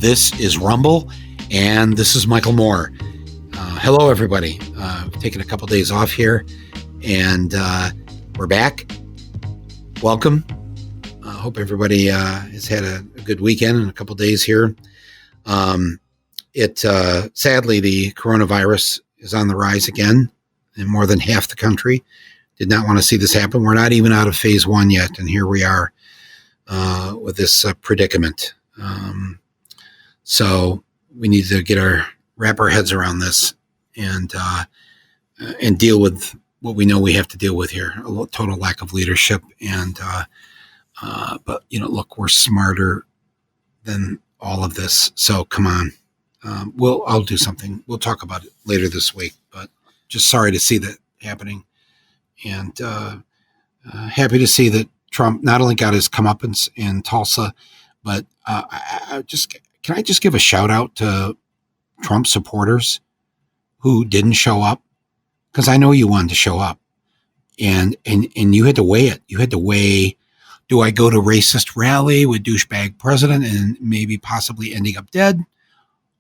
This is Rumble, and this is Michael Moore. Hello, everybody. Taking a couple days off here, and we're back. Welcome. I hope everybody has had a good weekend and a couple days here. Sadly, the coronavirus is on the rise again in more than half the country. Did not want to see this happen. We're not even out of phase 1 yet, and here we are with this predicament. So we need to wrap our heads around this and deal with what we know we have to deal with here, a total lack of leadership. And, but look, we're smarter than all of this. So come on, I'll do something. We'll talk about it later this week, but just sorry to see that happening. And, happy to see that Trump not only got his comeuppance in Tulsa, but, can I just give a shout out to Trump supporters who didn't show up? Because I know you wanted to show up, and you had to weigh it. You had to weigh, do I go to racist rally with douchebag president and maybe possibly ending up dead?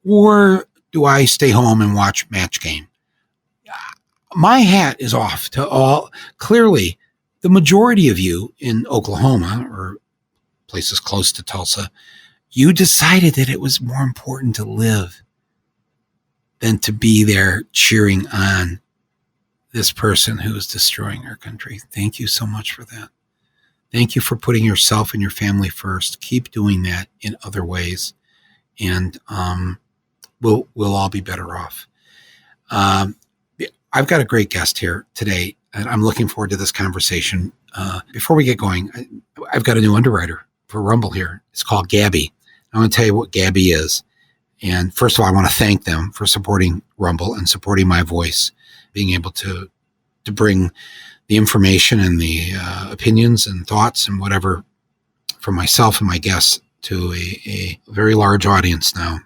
Or do I stay home and watch match game? My hat is off to all. Clearly, the majority of you in Oklahoma or places close to Tulsa, you decided that it was more important to live than to be there cheering on this person who is destroying our country. Thank you so much for that. Thank you for putting yourself and your family first. Keep doing that in other ways, and we'll all be better off. I've got a great guest here today, and I'm looking forward to this conversation. Before we get going, I've got a new underwriter for Rumble here. It's called Gabby. I want to tell you what Gabby is. And first of all, I want to thank them for supporting Rumble and supporting my voice, being able to bring the information and the opinions and thoughts and whatever from myself and my guests to a very large audience now.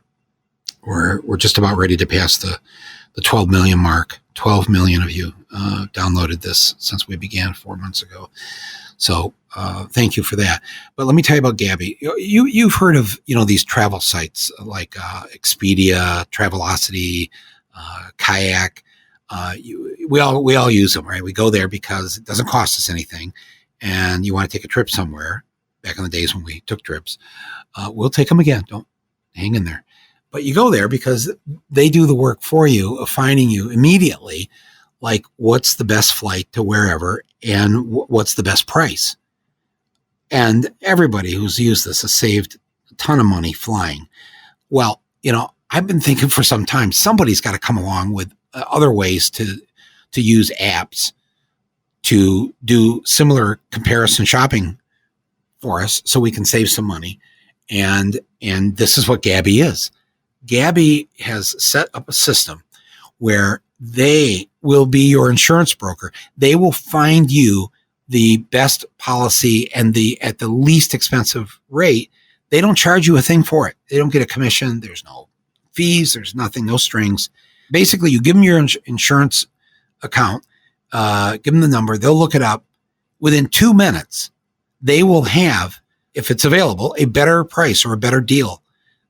We're just about ready to pass the 12 million mark. 12 million of you downloaded this since we began 4 months ago. So thank you for that. But let me tell you about Gabby. You've heard of these travel sites like Expedia, Travelocity, Kayak. We all use them, right? We go there because it doesn't cost us anything, and you want to take a trip somewhere. Back in the days when we took trips, we'll take them again. Don't hang in there. But you go there because they do the work for you of finding you immediately, like what's the best flight to wherever and what's the best price. And everybody who's used this has saved a ton of money flying. Well, I've been thinking for some time, somebody's got to come along with other ways to use apps to do similar comparison shopping for us so we can save some money. And this is what Gabby is. Gabby has set up a system where they will be your insurance broker. They will find you the best policy and at the least expensive rate. They don't charge you a thing for it. They don't get a commission. There's no fees. There's nothing, no strings. Basically, you give them your insurance account, give them the number. They'll look it up. Within 2 minutes, they will have, if it's available, a better price or a better deal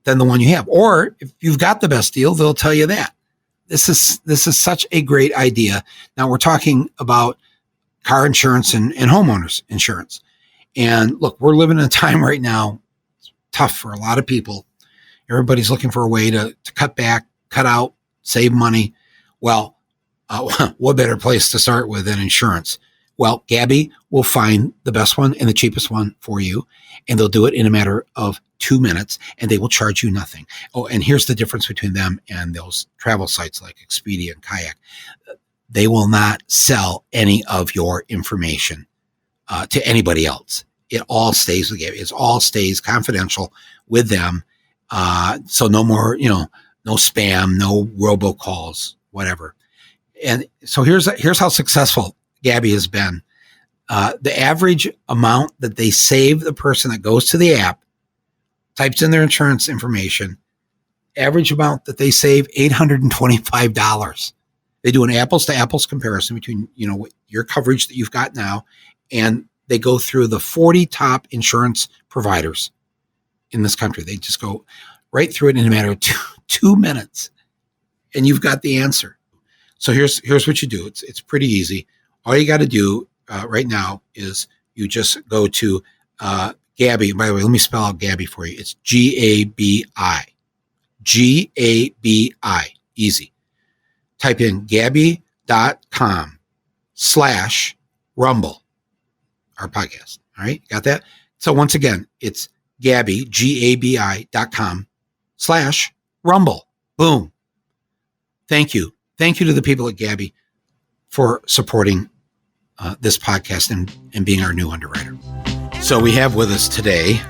than the one you have. Or if you've got the best deal, they'll tell you that. This is such a great idea. Now we're talking about car insurance and homeowners insurance. And look, we're living in a time right now, it's tough for a lot of people. Everybody's looking for a way to cut back, cut out, save money. Well, what better place to start with than insurance? Well, Gabby will find the best one and the cheapest one for you, and they'll do it in a matter of 2 minutes, and they will charge you nothing. Oh, and here's the difference between them and those travel sites like Expedia and Kayak. They will not sell any of your information to anybody else. It all stays with Gabby. It all stays confidential with them. So no more, no spam, no robocalls, whatever. And so here's how successful Gabby has been. The average amount that they save the person that goes to the app, types in their insurance information, average amount that they save, $825. They do an apples to apples comparison between, your coverage that you've got now and they go through the 40 top insurance providers in this country. They just go right through it in a matter of 2 minutes, and you've got the answer. So here's what you do. It's pretty easy. All you got to do right now is you just go to Gabi. By the way, let me spell out Gabi for you. It's Gabi. Gabi. Easy. Type in Gabi.com/Rumble, our podcast. All right, got that? So once again, it's Gabi, Gabi.com/Rumble. Boom. Thank you. Thank you to the people at Gabi for supporting this podcast and being our new underwriter. So we have with us today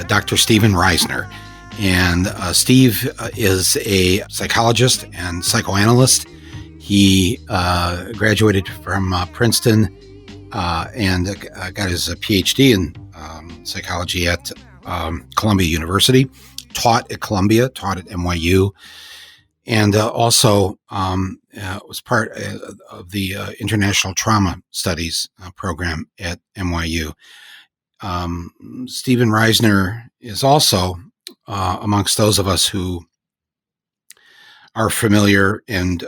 Dr. Steven Reisner. And Steve is a psychologist and psychoanalyst. He graduated from Princeton and got his PhD in psychology at Columbia University, taught at Columbia, taught at NYU, and also was part of the International Trauma Studies program at NYU. Steven Reisner is also amongst those of us who are familiar and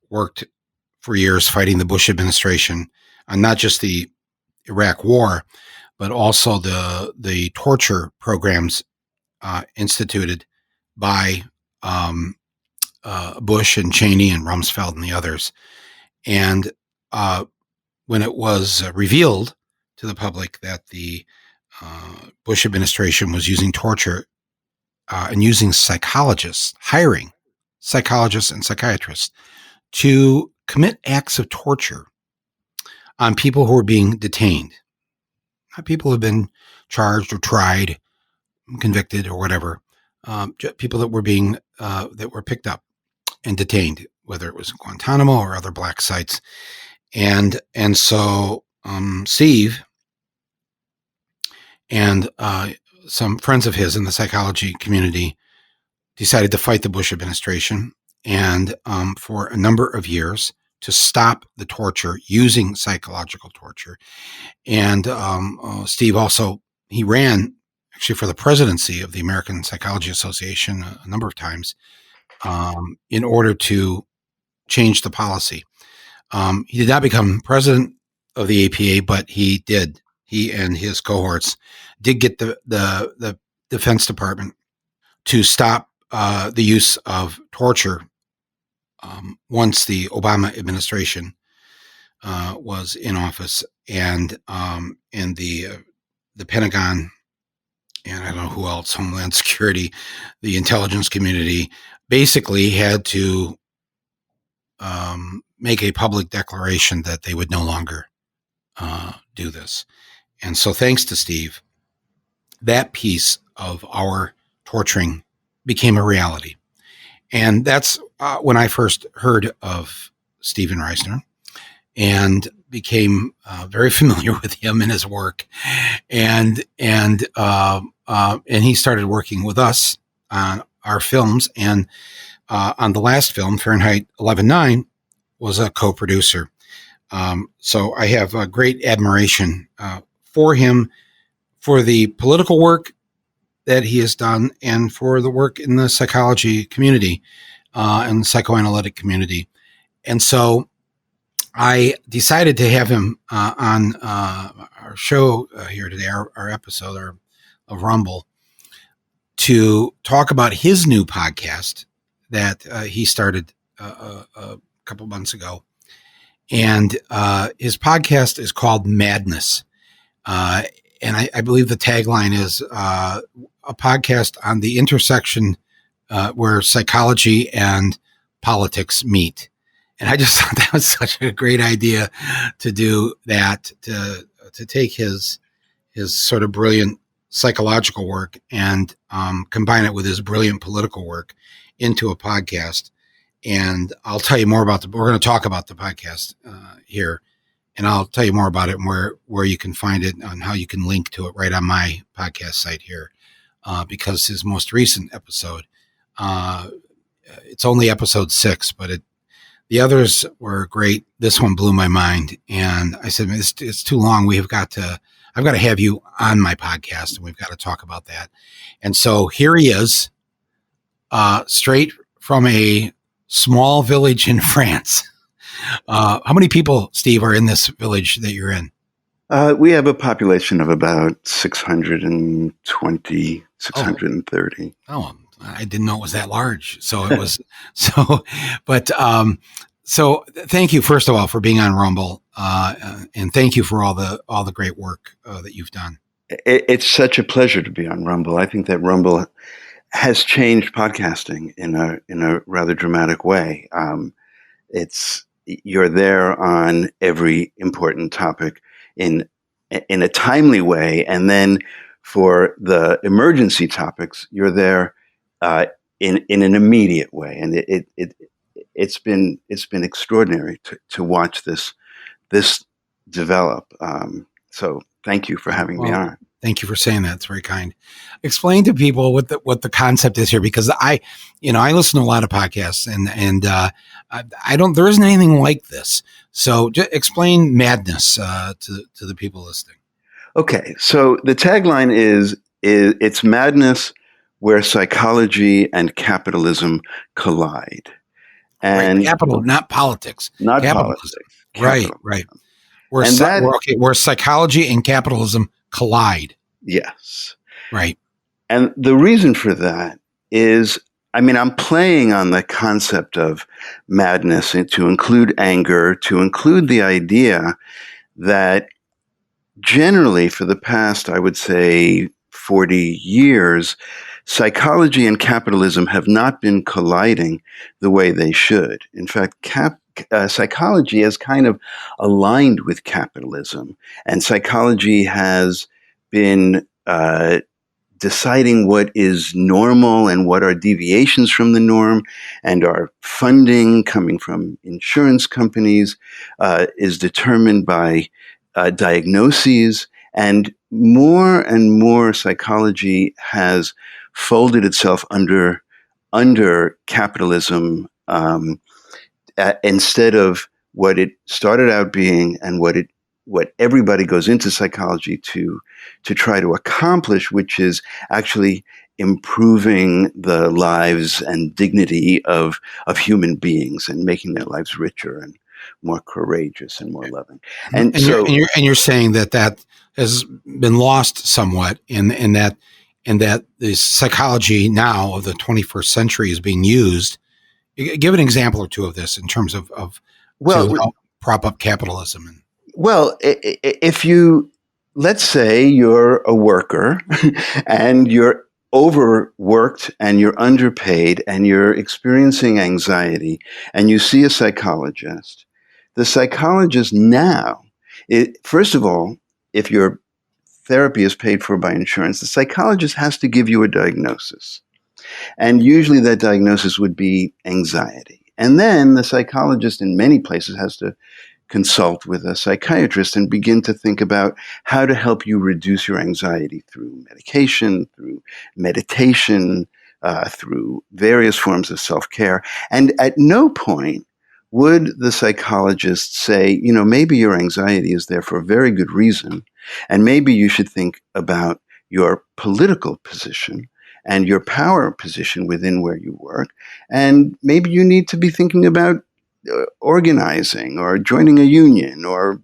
worked for years fighting the Bush administration on not just the Iraq War, but also the torture programs instituted by Bush and Cheney and Rumsfeld and the others. And when it was revealed to the public that the Bush administration was using torture and using psychologists, hiring psychologists and psychiatrists to commit acts of torture on people who were being detained, not people who have been charged or tried, convicted or whatever, people that were being that were picked up and detained, whether it was Guantanamo or other black sites, and so Steve and some friends of his in the psychology community decided to fight the Bush administration and for a number of years to stop the torture using psychological torture. And Steve also, he ran actually for the presidency of the American Psychology Association a number of times in order to change the policy. He did not become president of the APA, but he did. He and his cohorts did get the Defense Department to stop the use of torture once the Obama administration was in office, and the Pentagon, and I don't know who else, Homeland Security, the intelligence community, basically had to make a public declaration that they would no longer do this. And so thanks to Steve, that piece of our torturing became a reality. And that's when I first heard of Steven Reisner and became very familiar with him and his work. And he started working with us on our films. And on the last film, Fahrenheit 11/9, was a co-producer. So I have a great admiration for him, for the political work that he has done, and for the work in the psychology community and psychoanalytic community. And so I decided to have him on our show here today, our episode of Rumble, to talk about his new podcast that he started a couple months ago. And his podcast is called Madness. And I believe the tagline is a podcast on the intersection where psychology and politics meet. And I just thought that was such a great idea to do that, to take his sort of brilliant psychological work and combine it with his brilliant political work into a podcast. And I'll tell you more about we're going to talk about the podcast here. And I'll tell you more about it and where you can find it and how you can link to it right on my podcast site here. Because his most recent episode, it's only episode 6, but The others were great. This one blew my mind. And I said, it's too long. I've got to have you on my podcast and we've got to talk about that. And so here he is, straight from a small village in France. How many people, Steve, are in this village that you're in? We have a population of about 620, 630. Oh, I didn't know it was that large. So it was so thank you, first of all, for being on Rumble. And thank you for all the great work that you've done. It's such a pleasure to be on Rumble. I think that Rumble has changed podcasting in a rather dramatic way. You're there on every important topic in a timely way, and then for the emergency topics, you're there in an immediate way, and it's been extraordinary to watch this develop. So thank you for having me on. Thank you for saying that. It's very kind. Explain to people what the concept is here, because I listen to a lot of podcasts and there isn't anything like this. So just explain madness to the people listening. Okay. So the tagline is it's madness where psychology and capitalism collide. And capital, not politics. Not capitalism. Politics. Right. Where psychology and capitalism collide. Yes. Right. And the reason for that is, I'm playing on the concept of madness to include anger, to include the idea that generally for the past, I would say 40 years, psychology and capitalism have not been colliding the way they should. In fact, psychology has kind of aligned with capitalism, and psychology has been deciding what is normal and what are deviations from the norm, and our funding coming from insurance companies is determined by diagnoses, and more psychology has folded itself under capitalism instead of what it started out being and what everybody goes into psychology to try to accomplish, which is actually improving the lives and dignity of human beings and making their lives richer and more courageous and more loving. And you're saying that has been lost somewhat in that the psychology now of the 21st century is being used. Give an example or two of this in terms of to help prop up capitalism. Well, if let's say you're a worker and you're overworked and you're underpaid and you're experiencing anxiety and you see a psychologist, the psychologist now, first of all, if your therapy is paid for by insurance, the psychologist has to give you a diagnosis. And usually that diagnosis would be anxiety. And then the psychologist in many places has to consult with a psychiatrist and begin to think about how to help you reduce your anxiety through medication, through meditation, through various forms of self-care. And at no point would the psychologist say, maybe your anxiety is there for a very good reason, and maybe you should think about your political position and your power position within where you work, and maybe you need to be thinking about organizing or joining a union or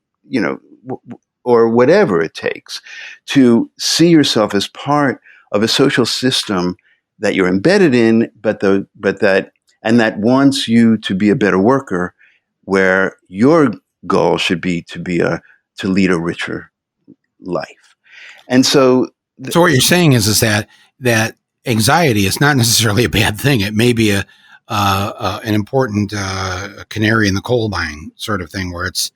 whatever it takes to see yourself as part of a social system that you're embedded in, that wants you to be a better worker, where your goal should be to lead a richer life. And so what you're saying is that anxiety is not necessarily a bad thing. It may be an important canary in the coal mine sort of thing, where it's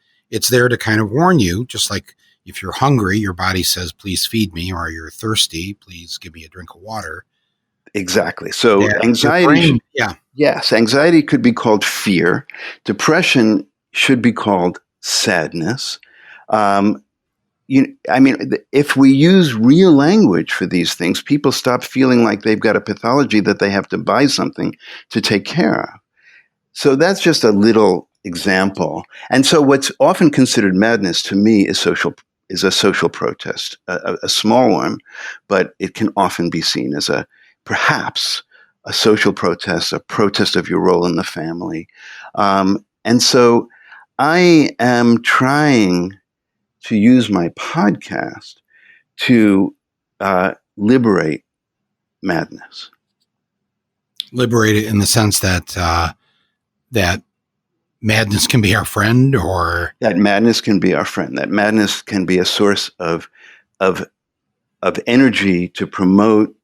there to kind of warn you, just like if you're hungry, your body says, please feed me, or you're thirsty, please give me a drink of water. Exactly. So anxiety, yes, anxiety could be called fear. Depression should be called sadness. If we use real language for these things, people stop feeling like they've got a pathology that they have to buy something to take care of. So that's just a little example. And so what's often considered madness to me is a social protest, a small one, but it can often be seen as perhaps a social protest, a protest of your role in the family. And so I am trying to use my podcast to liberate madness. Liberate it in the sense that that madness can be our friend, or that madness can be our friend. That madness can be a source of energy to promote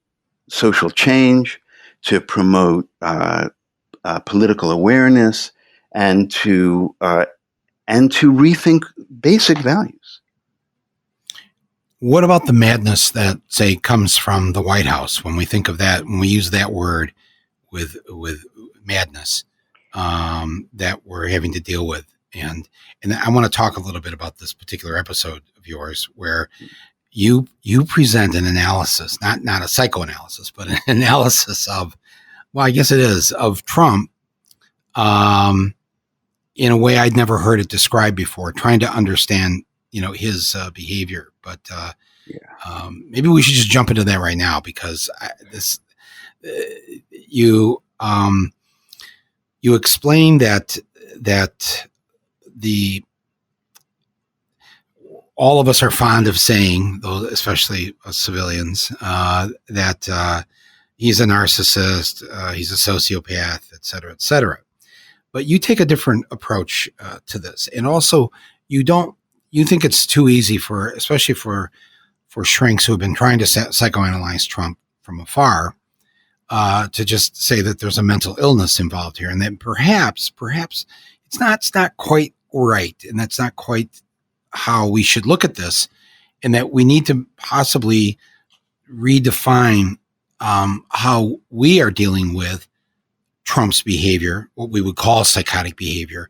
social change, to promote political awareness, and to rethink basic values. What about the madness that, say, comes from the White House? When we think of that, when we use that word with madness that we're having to deal with, and I want to talk a little bit about this particular episode of yours where you present an analysis, not a psychoanalysis, but an analysis of, well, I guess it is, of Trump in a way I'd never heard it described before, trying to understand, his behavior. But maybe we should just jump into that right now, because you explain that all of us are fond of saying, though, especially us civilians, that he's a narcissist, he's a sociopath, et cetera, et cetera. But you take a different approach to this, and also you think it's too easy especially for shrinks who have been trying to psychoanalyze Trump from afar, to just say that there's a mental illness involved here, and that perhaps it's not quite right, and that's not quite how we should look at this, and that we need to possibly redefine how we are dealing with Trump's behavior, what we would call psychotic behavior.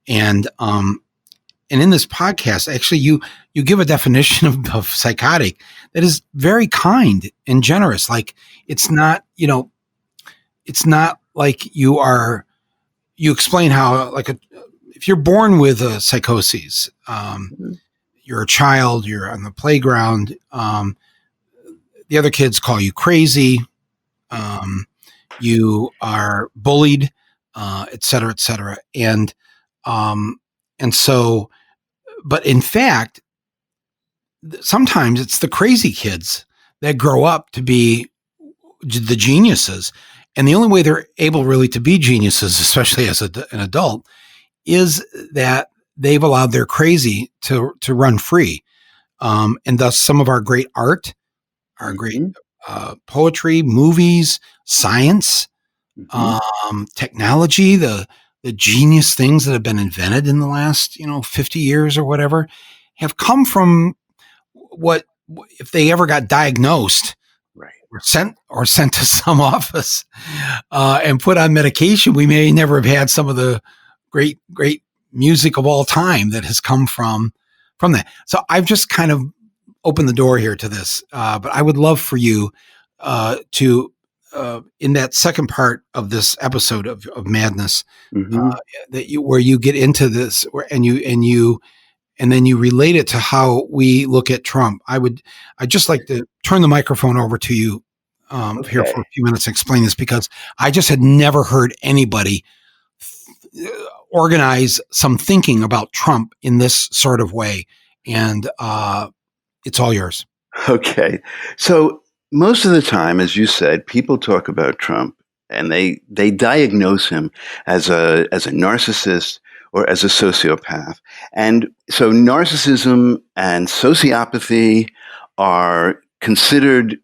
And in this podcast, actually, you give a definition of psychotic that is very kind and generous. Like, it's not like you explain how, like, if you're born with a psychosis, you're a child, you're on the playground, the other kids call you crazy, you are bullied, et cetera, et cetera. And so, but in fact, sometimes it's the crazy kids that grow up to be the geniuses. And the only way they're able really to be geniuses, especially as an adult, is that they've allowed their crazy to run free. And thus some of our great art, our great poetry, movies, science, technology, the genius things that have been invented in the last 50 years or whatever, have come from what, if they ever got diagnosed, right, or sent to some office and put on medication, we may never have had some of the great music of all time that has come from that. So I've just kind of opened the door here to this, but I would love for you to in that second part of this episode of Madness, where you get into this, and then you relate it to how we look at Trump. I'd just like to turn the microphone over to you here for a few minutes and explain this, because I just had never heard anybody organize some thinking about Trump in this sort of way. And it's all yours. Okay. So most of the time, as you said, people talk about Trump and they diagnose him as a narcissist or as a sociopath. And so narcissism and sociopathy are considered,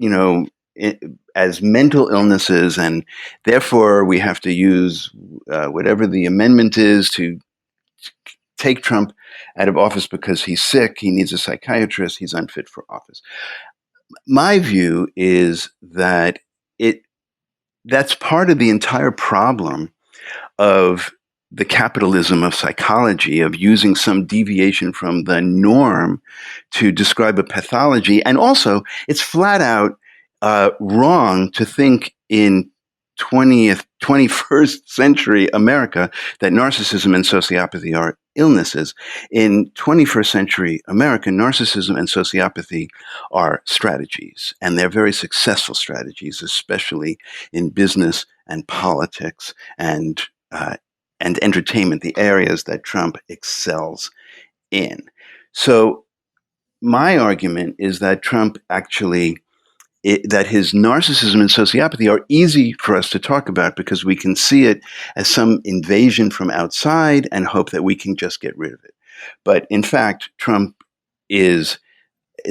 as mental illnesses, and therefore we have to use whatever the amendment is to take Trump out of office because he's sick, he needs a psychiatrist, he's unfit for office. My view is that that's part of the entire problem of the capitalism of psychology, of using some deviation from the norm to describe a pathology. And also, it's flat out wrong to think in 21st century America that narcissism and sociopathy are illnesses. In 21st century America, narcissism and sociopathy are strategies, and they're very successful strategies, especially in business and politics and entertainment, the areas that Trump excels in. So my argument is that Trump actually, that his narcissism and sociopathy are easy for us to talk about because we can see it as some invasion from outside and hope that we can just get rid of it. But in fact, Trump is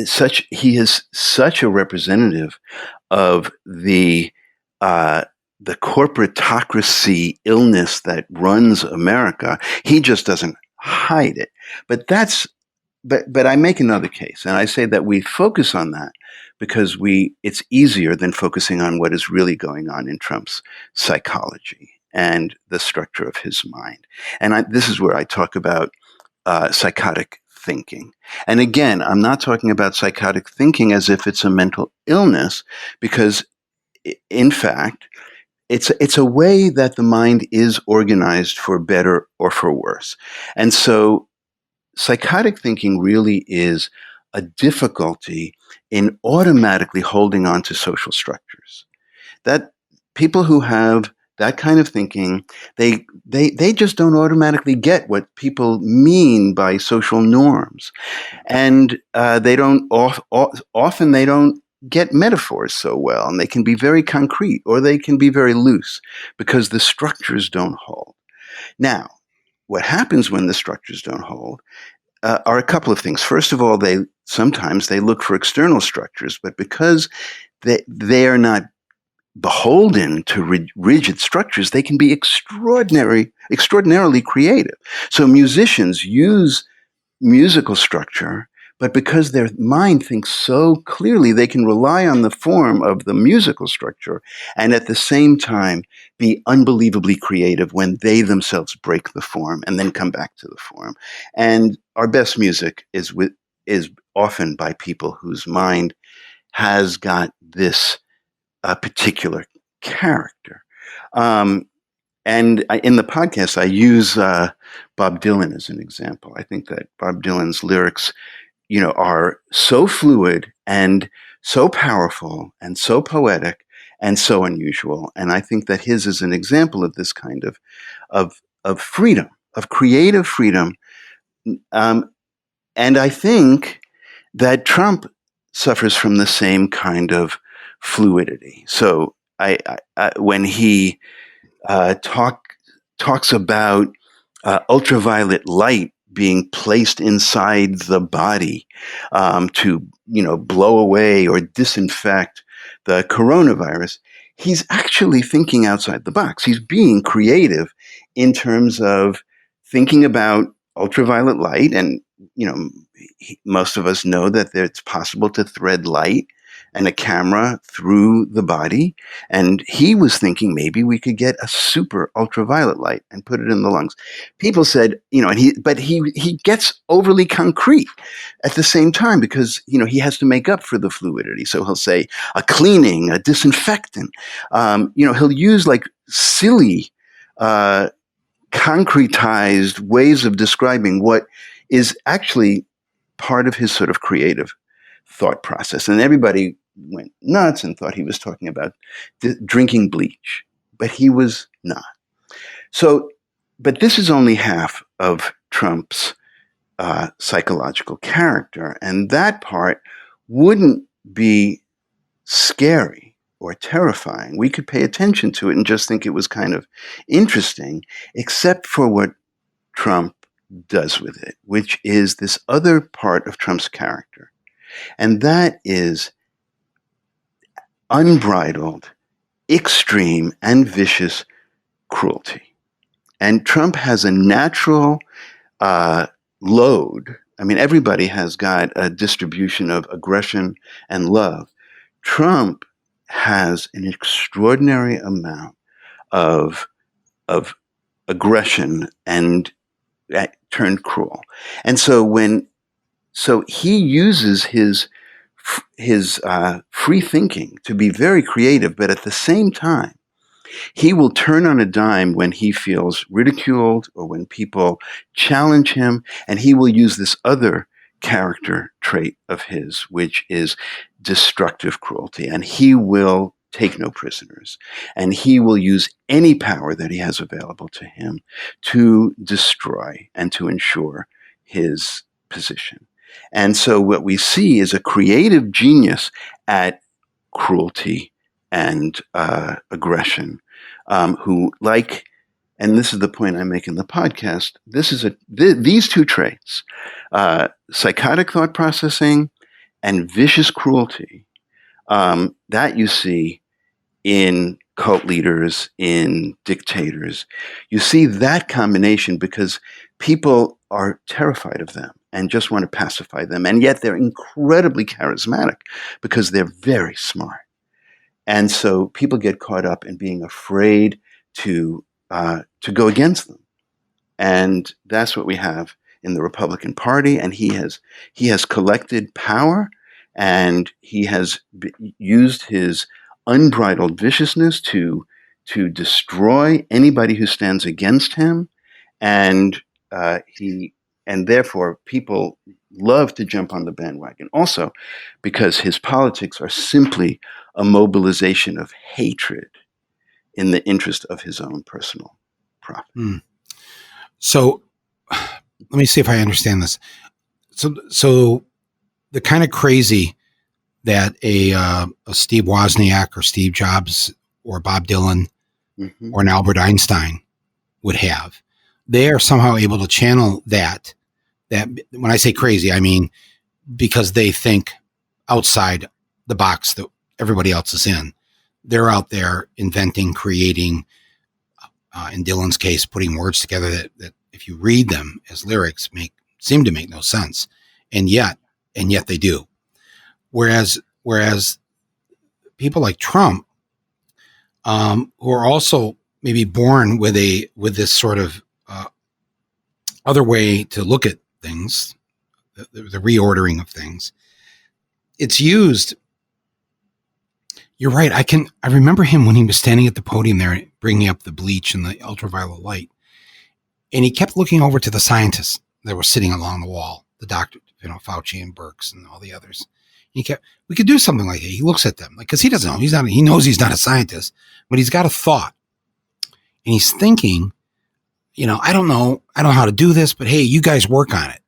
such a representative of the corporatocracy illness that runs America. He just doesn't hide it. But I make another case, and I say that we focus on that because it's easier than focusing on what is really going on in Trump's psychology and the structure of his mind. And this is where I talk about psychotic thinking. And again, I'm not talking about psychotic thinking as if it's a mental illness, because in fact, it's a way that the mind is organized for better or for worse. And so psychotic thinking really is a difficulty in automatically holding on to social structures. That people who have that kind of thinking, they just don't automatically get what people mean by social norms, and they don't often they don't get metaphors so well, and they can be very concrete or they can be very loose because the structures don't hold. Now, what happens when the structures don't hold are a couple of things. First of all, sometimes they look for external structures, but because they are not beholden to rigid structures, they can be extraordinarily creative. So musicians use musical structure, but because their mind thinks so clearly, they can rely on the form of the musical structure and at the same time be unbelievably creative when they themselves break the form and then come back to the form. And our best music is often by people whose mind has got this particular character. And in the podcast, I use Bob Dylan as an example. I think that Bob Dylan's lyrics, are so fluid and so powerful and so poetic and so unusual. And I think that his is an example of this kind of freedom, of creative freedom. And I think that Trump suffers from the same kind of fluidity. So when he talks about ultraviolet light being placed inside the body to blow away or disinfect the coronavirus, he's actually thinking outside the box. He's being creative in terms of thinking about ultraviolet light, and most of us know that it's possible to thread light and a camera through the body. And he was thinking maybe we could get a super ultraviolet light and put it in the lungs. People said, but he gets overly concrete at the same time because, he has to make up for the fluidity. So he'll say a cleaning, a disinfectant. He'll use like silly, concretized ways of describing what is actually part of his sort of creative thought process. And everybody went nuts and thought he was talking about drinking bleach, but he was not. So, but this is only half of Trump's psychological character, and that part wouldn't be scary or terrifying. We could pay attention to it and just think it was kind of interesting, except for what Trump does with it, which is this other part of Trump's character. And that is unbridled, extreme, and vicious cruelty. And Trump has a natural load. I mean, everybody has got a distribution of aggression and love. Trump has an extraordinary amount of aggression and turned cruel. And so he uses his free thinking to be very creative, but at the same time, He will turn on a dime when he feels ridiculed or when people challenge him, and he will use this other character trait of his, which is destructive cruelty. And he will take no prisoners, and he will use any power that he has available to him to destroy and to ensure his position. And so what we see is a creative genius at cruelty and aggression, who like, and this is the point I make in the podcast, these two traits, psychotic thought processing and vicious cruelty, that you see in cult leaders, in dictators. You see that combination because people are terrified of them and just want to pacify them. And yet they're incredibly charismatic because they're very smart. And so people get caught up in being afraid to go against them. And that's what we have in the Republican Party. And he has collected power, and he has used his unbridled viciousness to destroy anybody who stands against him, and therefore people love to jump on the bandwagon. Also, because his politics are simply a mobilization of hatred in the interest of his own personal profit. So, let me see if I understand this. So the kind of crazy that a Steve Wozniak or Steve Jobs or Bob Dylan or an Albert Einstein would have, they are somehow able to channel that when I say crazy, I mean because they think outside the box that everybody else is in. They're out there inventing, creating, in Dylan's case, putting words together that if you read them as lyrics seem to make no sense, and yet they do. Whereas people like Trump, who are also maybe born with this sort of other way to look at things, the reordering of things, it's used. You're right. I remember him when he was standing at the podium there, bringing up the bleach and the ultraviolet light, and he kept looking over to the scientists that were sitting along the wall, the doctor, Fauci and Birx and all the others. We could do something like that. He looks at them because he doesn't know. He knows he's not a scientist, but he's got a thought, and he's thinking, I don't know how to do this, but hey, you guys work on it.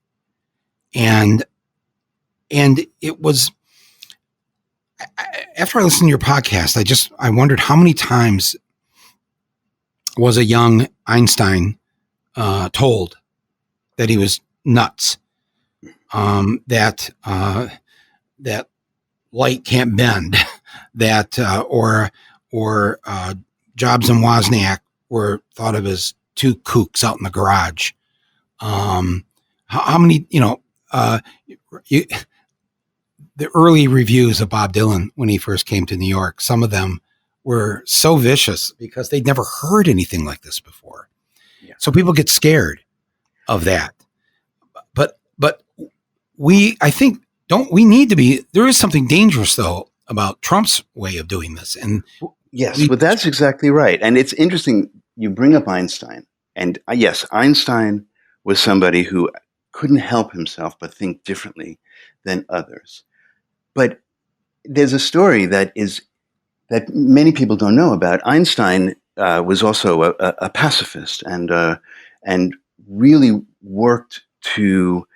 And it was, after I listened to your podcast, I wondered how many times was a young Einstein told that he was nuts, that light can't bend, that or Jobs and Wozniak were thought of as two kooks out in the garage. How many, the early reviews of Bob Dylan when he first came to New York, some of them were so vicious because they'd never heard anything like this before. Yeah. So people get scared of that. But I think, we need to be, there is something dangerous though about Trump's way of doing this. And yes, but that's exactly right. And it's interesting. You bring up Einstein, and yes, Einstein was somebody who couldn't help himself but think differently than others. But there's a story that many people don't know about. Einstein was also a pacifist and really worked to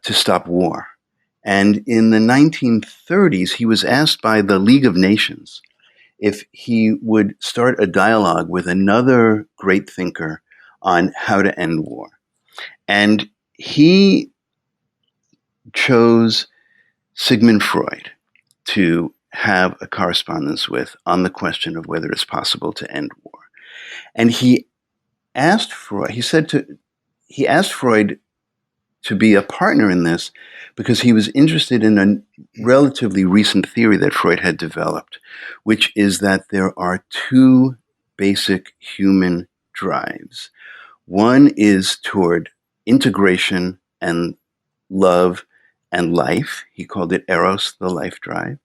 stop war. And in the 1930s, he was asked by the League of Nations if he would start a dialogue with another great thinker on how to end war. And he chose Sigmund Freud to have a correspondence with on the question of whether it's possible to end war. And he asked Freud to be a partner in this because he was interested in a relatively recent theory that Freud had developed, which is that there are two basic human drives. One is toward integration and love and life. He called it Eros, the life drive.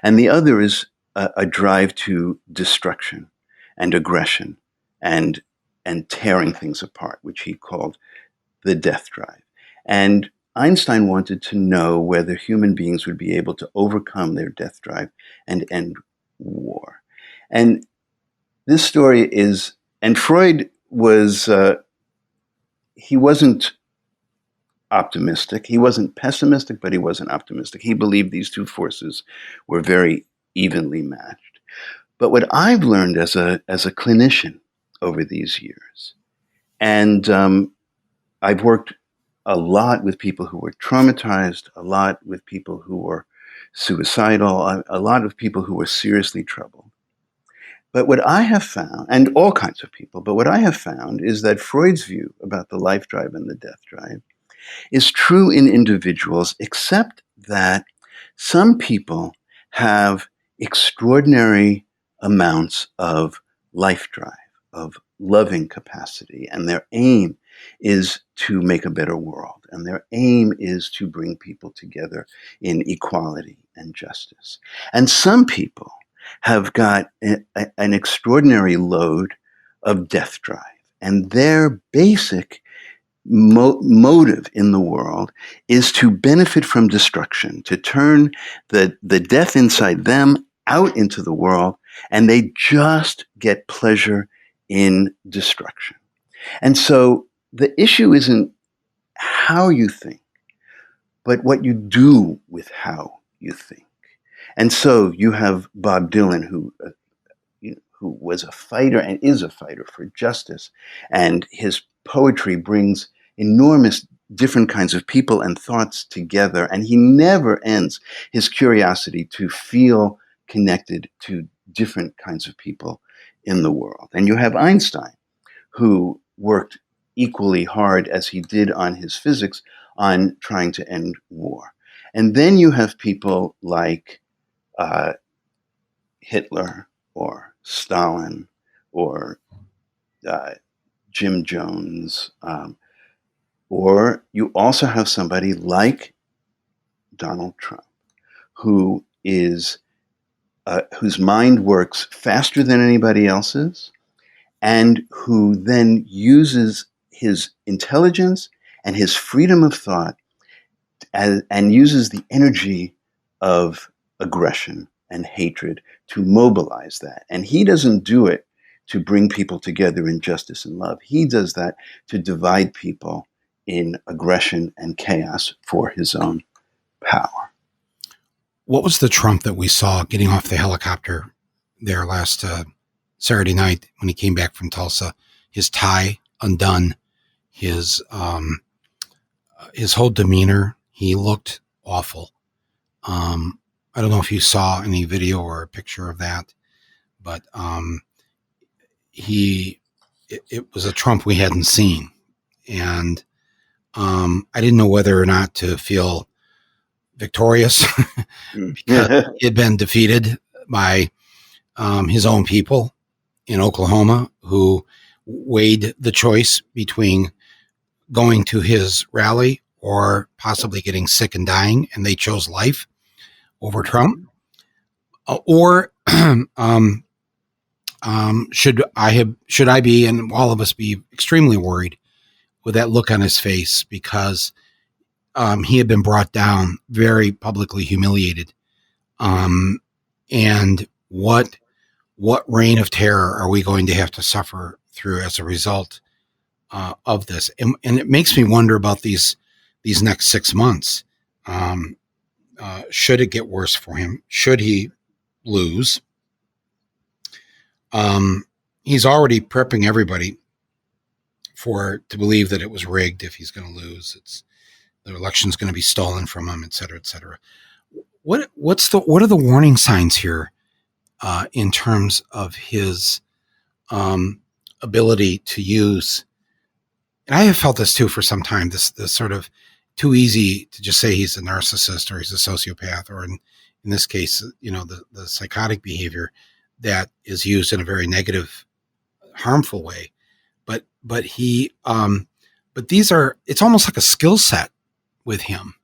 And the other is a drive to destruction. and aggression and tearing things apart, which he called the death drive. And Einstein wanted to know whether human beings would be able to overcome their death drive and end war. And this story is, and Freud was, he wasn't optimistic. He wasn't pessimistic, but he wasn't optimistic. He believed these two forces were very evenly matched. But what I've learned as a clinician over these years, and I've worked a lot with people who were traumatized, a lot with people who were suicidal, a lot of people who were seriously troubled. But what I have found, and all kinds of people, but what I have found is that Freud's view about the life drive and the death drive is true in individuals, except that some people have extraordinary amounts of life drive, of loving capacity, and their aim is to make a better world, and their aim is to bring people together in equality and justice. And some people have got an extraordinary load of death drive, and their basic motive in the world is to benefit from destruction, to turn the death inside them out into the world, and they just get pleasure in destruction. And so the issue isn't how you think, but what you do with how you think. And so you have Bob Dylan, who was a fighter and is a fighter for justice, and his poetry brings enormous different kinds of people and thoughts together, and he never ends his curiosity to feel connected to different kinds of people in the world. And you have Einstein, who worked equally hard as he did on his physics on trying to end war. And then you have people like Hitler or Stalin or Jim Jones, or you also have somebody like Donald Trump, who is whose mind works faster than anybody else's, and who then uses his intelligence and his freedom of thought and uses the energy of aggression and hatred to mobilize that. And he doesn't do it to bring people together in justice and love. He does that to divide people in aggression and chaos for his own power. What was the Trump that we saw getting off the helicopter there last Saturday night when he came back from Tulsa? His tie undone, his whole demeanor, he looked awful. I don't know if you saw any video or a picture of that, but it was a Trump we hadn't seen. And I didn't know whether or not to feel victorious because he had been defeated by his own people in Oklahoma, who weighed the choice between going to his rally or possibly getting sick and dying, and they chose life over Trump. Or should I be, and all of us be, extremely worried with that look on his face, because he had been brought down, very publicly humiliated. And what reign of terror are we going to have to suffer through as a result of this? And it makes me wonder about these next 6 months. Should it get worse for him? Should he lose? He's already prepping everybody to believe that it was rigged if he's going to lose. The election's going to be stolen from him, et cetera, et cetera. What are the warning signs here in terms of his ability to use? And I have felt this too for some time. This sort of too easy to just say he's a narcissist or he's a sociopath, or in this case, the psychotic behavior that is used in a very negative, harmful way. But it's almost like a skill set with him,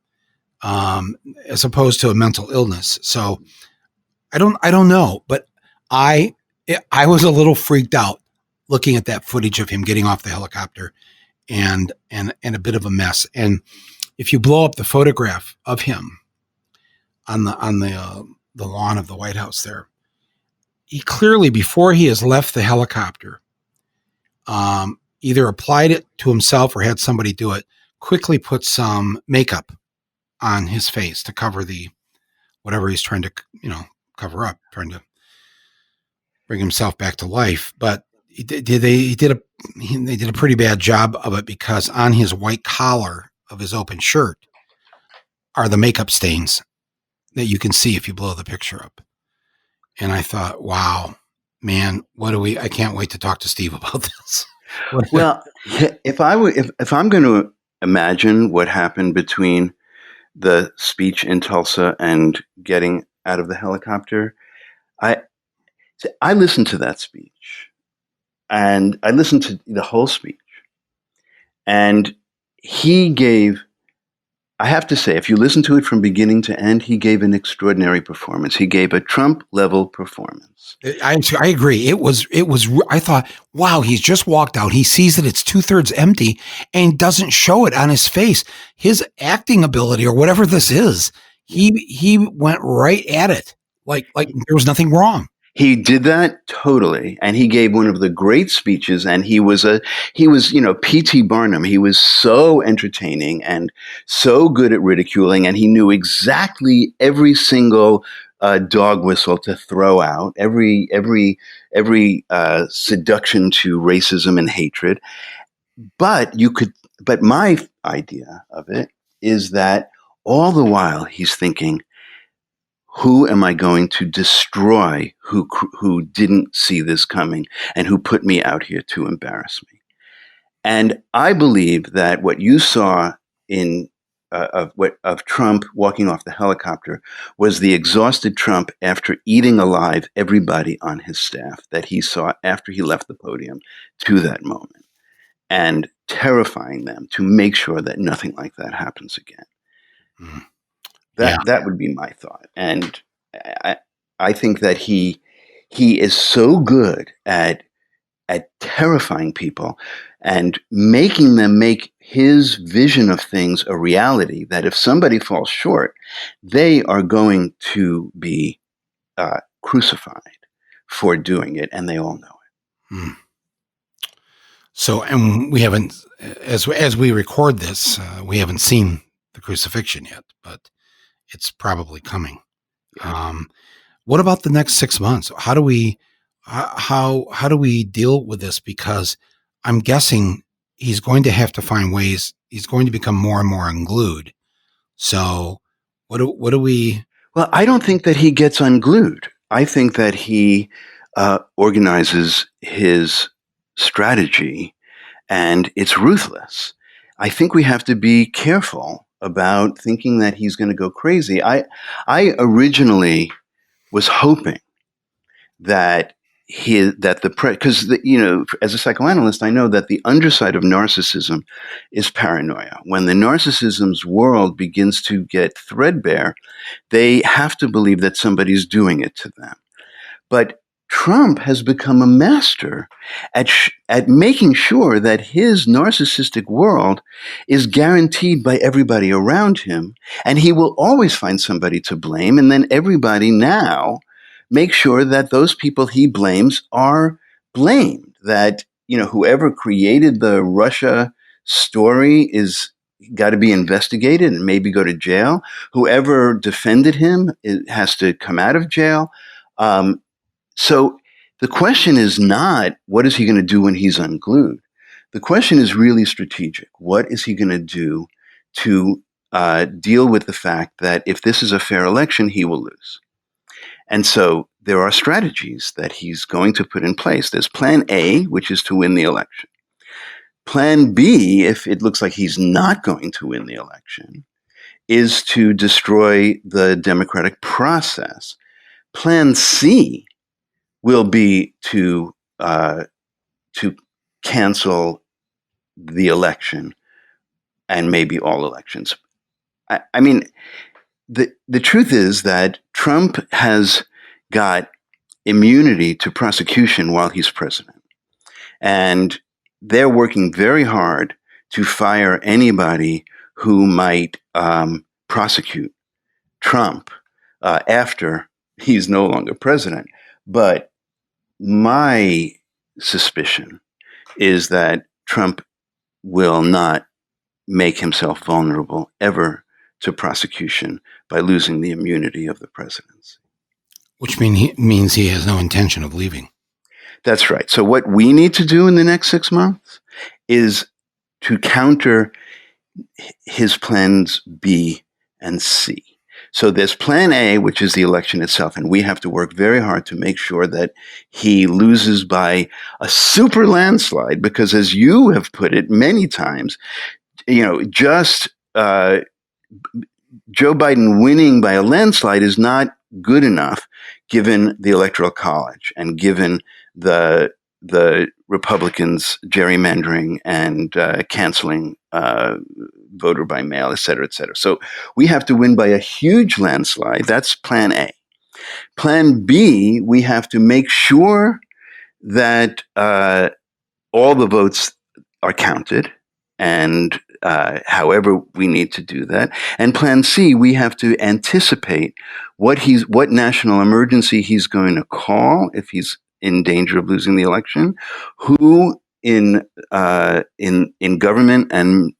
as opposed to a mental illness. So I don't know, but I I was a little freaked out looking at that footage of him getting off the helicopter and a bit of a mess. And if you blow up the photograph of him on the lawn of the White House there, he clearly, before he has left the helicopter, either applied it to himself or had somebody do it, quickly put some makeup on his face to cover the whatever he's trying to, cover up, trying to bring himself back to life. But they did a pretty bad job of it, because on his white collar of his open shirt are the makeup stains that you can see if you blow the picture up. And I thought, wow, man, I can't wait to talk to Steve about this. Well, if I'm going to imagine what happened between the speech in Tulsa and getting out of the helicopter, I listened to that speech, and I listened to the whole speech, and he gave, I have to say, if you listen to it from beginning to end, he gave an extraordinary performance. He gave a Trump level performance. I agree. I thought, wow, he's just walked out. He sees that it's 2/3 empty and doesn't show it on his face. His acting ability, or whatever this is, he went right at it. Like there was nothing wrong. He did that totally, and he gave one of the great speeches, and he was P.T. Barnum. He was so entertaining and so good at ridiculing, and he knew exactly every single dog whistle to throw out, every seduction to racism and hatred. But my idea of it is that all the while he's thinking, who am I going to destroy who didn't see this coming and who put me out here to embarrass me? And I believe that what you saw of Trump walking off the helicopter was the exhausted Trump after eating alive everybody on his staff that he saw after he left the podium to that moment, and terrifying them to make sure that nothing like that happens again. Mm. That would be my thought. And I think that he is so good at terrifying people and making them make his vision of things a reality, that if somebody falls short, they are going to be crucified for doing it, and they all know it. Hmm. So, and we haven't, as we record this, we haven't seen the crucifixion yet, but it's probably coming. Yeah. What about the next 6 months? How do we deal with this? Because I'm guessing he's going to have to find ways. He's going to become more and more unglued. So what do we? Well, I don't think that he gets unglued. I think that he organizes his strategy, and it's ruthless. I think we have to be careful about thinking that he's going to go crazy. I originally was hoping that because as a psychoanalyst, I know that the underside of narcissism is paranoia. When the narcissism's world begins to get threadbare, they have to believe that somebody's doing it to them. But Trump has become a master at making sure that his narcissistic world is guaranteed by everybody around him, and he will always find somebody to blame, and then everybody now makes sure that those people he blames are blamed, that whoever created the Russia story is got to be investigated and maybe go to jail. Whoever defended him has to come out of jail. So the question is not, what is he going to do when he's unglued? The question is really strategic. What is he going to do to deal with the fact that if this is a fair election, he will lose? And so there are strategies that he's going to put in place. There's plan A, which is to win the election. Plan B, if it looks like he's not going to win the election, is to destroy the democratic process. Plan C will be to cancel the election and maybe all elections. I mean, the truth is that Trump has got immunity to prosecution while he's president. And they're working very hard to fire anybody who might prosecute Trump after he's no longer president. But my suspicion is that Trump will not make himself vulnerable ever to prosecution by losing the immunity of the presidency. Which means he has no intention of leaving. That's right. So what we need to do in the next 6 months is to counter his plans B and C. So there's plan A, which is the election itself, and we have to work very hard to make sure that he loses by a super landslide, because as you have put it many times, just Joe Biden winning by a landslide is not good enough given the Electoral College and given the Republicans gerrymandering and canceling voter by mail, et cetera, et cetera. So we have to win by a huge landslide. That's plan A. Plan B, we have to make sure that all the votes are counted, and however we need to do that. And plan C, we have to anticipate what national emergency he's going to call if he's in danger of losing the election, who in government and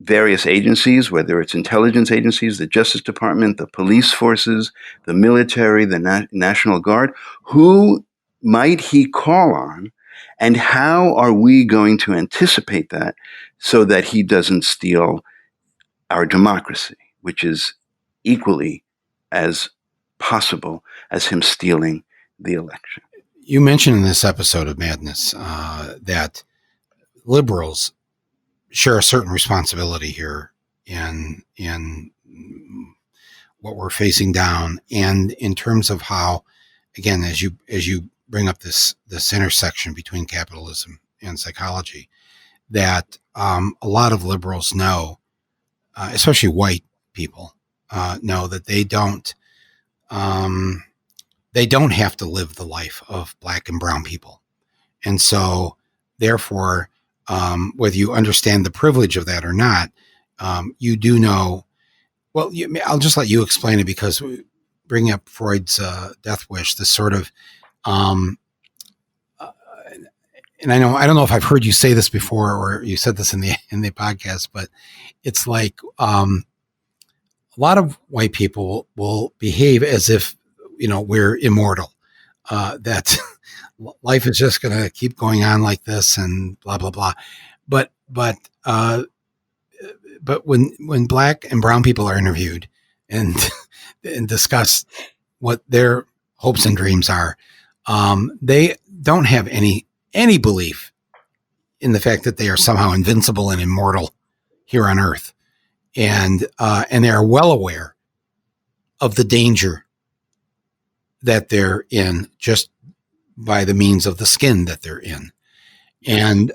various agencies, whether it's intelligence agencies, the Justice Department, the police forces, the military, the National Guard, who might he call on, and how are we going to anticipate that so that he doesn't steal our democracy, which is equally as possible as him stealing the election. You mentioned in this episode of Madness that liberals share a certain responsibility here in what we're facing down, and in terms of how, again, as you bring up this intersection between capitalism and psychology, that a lot of liberals know, especially white people, know that they don't have to live the life of black and brown people, and so therefore, whether you understand the privilege of that or not, you do know. Well, I'll just let you explain it, because bringing up Freud's death wish, this sort of, and I don't know if I've heard you say this before or you said this in the podcast, but it's like a lot of white people will behave as if we're immortal, that life is just going to keep going on like this and blah blah blah. But when black and brown people are interviewed and discuss what their hopes and dreams are, they don't have any belief in the fact that they are somehow invincible and immortal here on Earth, and they are well aware of the danger that they're in just by the means of the skin that they're in. And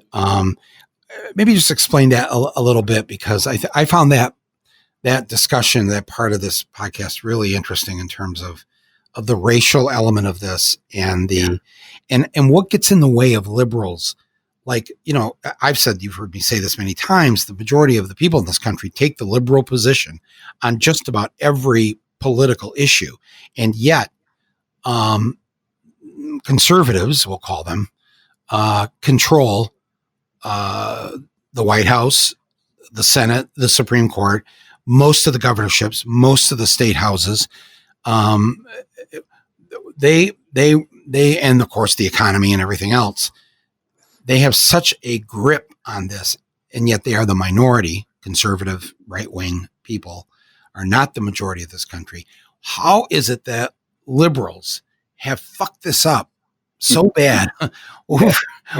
maybe just explain that a little bit, because I found that discussion, that part of this podcast, really interesting in terms of the racial element of this, and and what gets in the way of liberals. Like, I've said, you've heard me say this many times, the majority of the people in this country take the liberal position on just about every political issue. And yet, conservatives, we'll call them, control the White House, the Senate, the Supreme Court, most of the governorships, most of the state houses. They, and of course the economy and everything else. They have such a grip on this, and yet they are the minority. Conservative, right-wing people are not the majority of this country. How is it that liberals have fucked this up so bad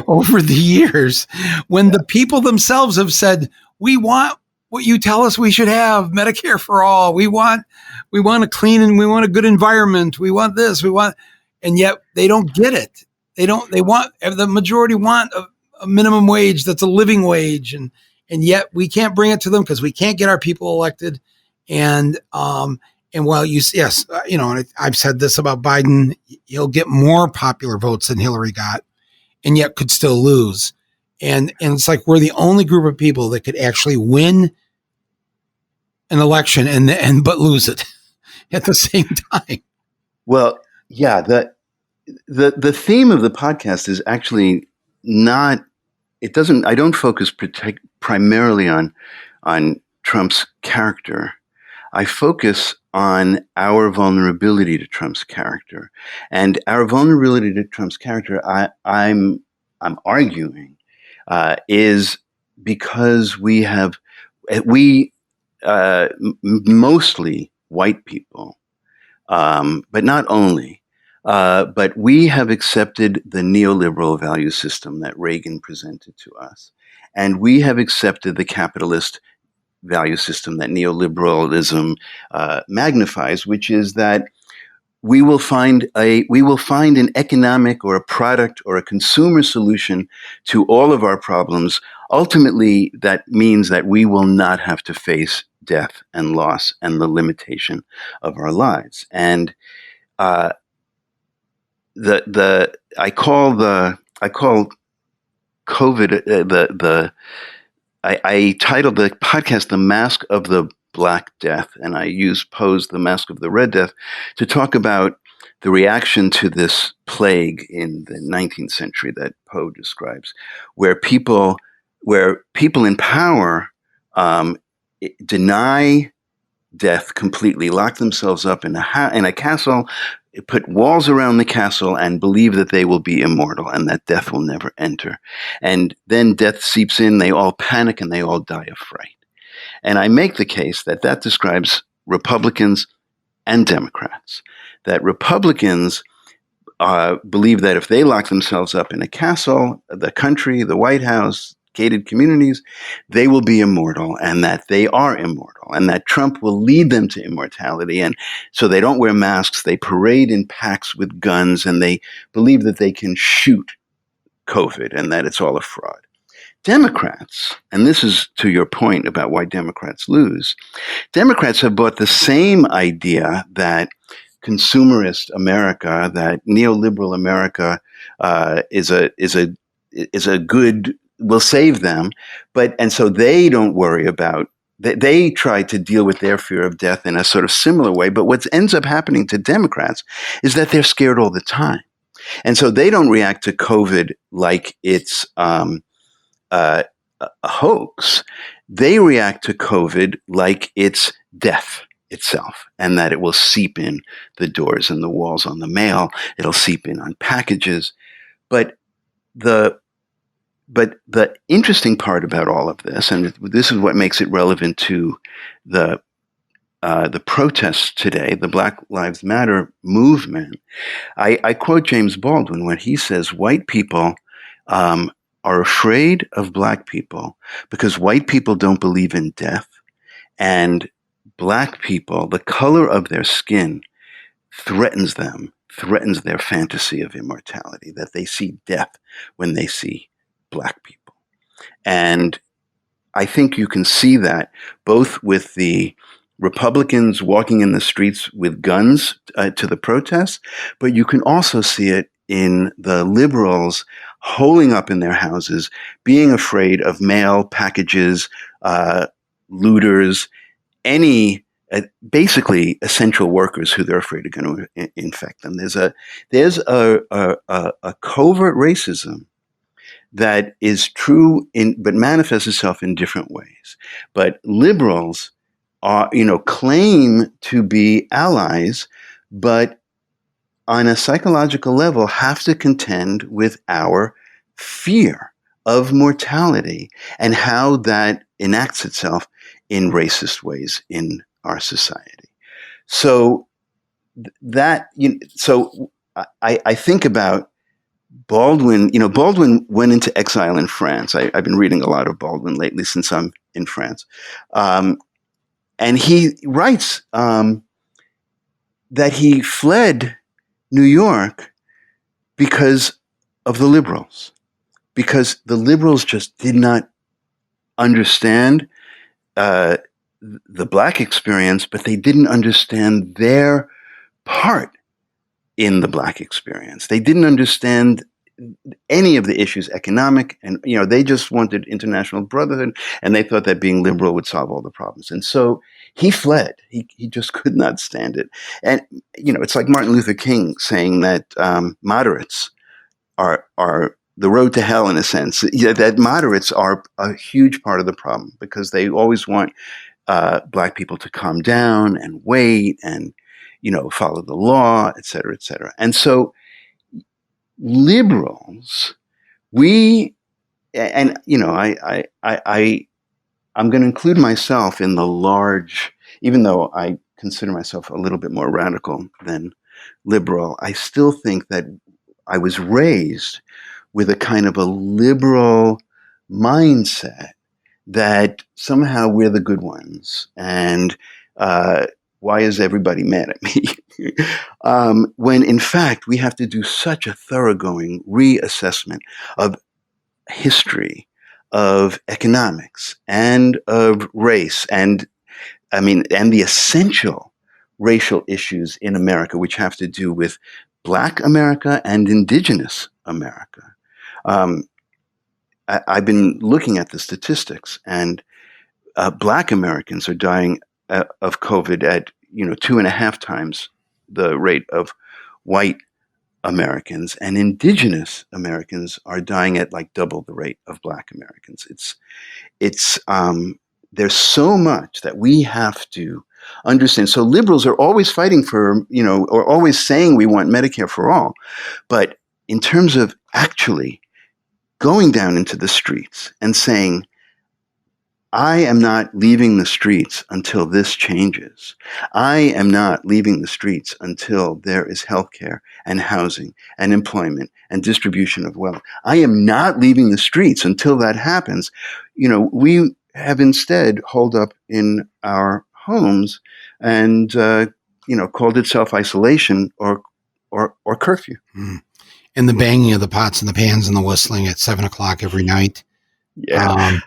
over the years, when the people themselves have said, we want what you tell us we should have, Medicare for all. We want a clean and we want a good environment. We want this, and yet they don't get it. The majority want a minimum wage that's a living wage, and yet we can't bring it to them because we can't get our people elected. And And while yes, and I've said this about Biden, he'll get more popular votes than Hillary got, and yet could still lose. And it's like we're the only group of people that could actually win an election but lose it at the same time. Well, yeah, the theme of the podcast is actually not. It doesn't. I don't focus primarily on Trump's character. I focus on our vulnerability to Trump's character, and our vulnerability to Trump's character. I'm arguing is because we mostly white people, but not only. But we have accepted the neoliberal value system that Reagan presented to us. And we have accepted the capitalist value system that neoliberalism magnifies, which is that we will find an economic or a product or a consumer solution to all of our problems. Ultimately, that means that we will not have to face death and loss and the limitation of our lives. And I call COVID I titled the podcast "The Masque of the Black Death," and I posed the Masque of the Red Death to talk about the reaction to this plague in the 19th century that Poe describes, where people in power deny death completely, lock themselves up in a castle, put walls around the castle, and believe that they will be immortal and that death will never enter. And then death seeps in, they all panic, and they all die of fright. And I make the case that describes Republicans and Democrats, that Republicans believe that if they lock themselves up in a castle, the country, the White House, gated communities, they will be immortal, and that they are immortal, and that Trump will lead them to immortality. And so they don't wear masks, they parade in packs with guns, and they believe that they can shoot COVID and that it's all a fraud. Democrats, and this is to your point about why Democrats lose, Democrats have bought the same idea that consumerist America, that neoliberal America is a good, will save them, and so they don't worry about. They try to deal with their fear of death in a sort of similar way, but what ends up happening to Democrats is that they're scared all the time, and so they don't react to COVID like it's a hoax. They react to COVID like it's death itself, and that it will seep in the doors and the walls on the mail. It'll seep in on packages. But the interesting part about all of this, and this is what makes it relevant to the protests today, the Black Lives Matter movement. I quote James Baldwin when he says, "White people are afraid of Black people because white people don't believe in death, and Black people, the color of their skin, threatens their fantasy of immortality, that they see death when they see Black people." And I think you can see that both with the Republicans walking in the streets with guns to the protests, but you can also see it in the liberals holing up in their houses, being afraid of mail packages, looters, any basically essential workers who they're afraid are going to infect them. There's a covert racism that is true but manifests itself in different ways. But liberals claim to be allies, but on a psychological level have to contend with our fear of mortality and how that enacts itself in racist ways in our society. So I think about Baldwin. Baldwin went into exile in France. I've been reading a lot of Baldwin lately since I'm in France. And he writes that he fled New York because of the liberals, because the liberals just did not understand the Black experience, but they didn't understand their part in the Black experience. They didn't understand any of the issues, economic, and they just wanted international brotherhood, and they thought that being liberal would solve all the problems. And so he fled. He just could not stand it. And it's like Martin Luther King saying that moderates are the road to hell, in a sense. That moderates are a huge part of the problem, because they always want Black people to calm down and wait and follow the law, et cetera, et cetera. And so liberals, I'm going to include myself in the large, even though I consider myself a little bit more radical than liberal. I still think that I was raised with a kind of a liberal mindset that somehow we're the good ones, and why is everybody mad at me? When in fact we have to do such a thoroughgoing reassessment of history, of economics, and of race, and the essential racial issues in America, which have to do with Black America and Indigenous America. I've been looking at the statistics, and Black Americans are dying of COVID at 2.5 times the rate of white Americans, and Indigenous Americans are dying at like double the rate of Black Americans. It's there's so much that we have to understand. So liberals are always fighting for, or always saying we want Medicare for all, but in terms of actually going down into the streets and saying, I am not leaving the streets until this changes. I am not leaving the streets until there is healthcare and housing and employment and distribution of wealth. I am not leaving the streets until that happens. We have instead holed up in our homes and, called it self-isolation or curfew. Mm. And the banging of the pots and the pans and the whistling at 7:00 every night. Yeah.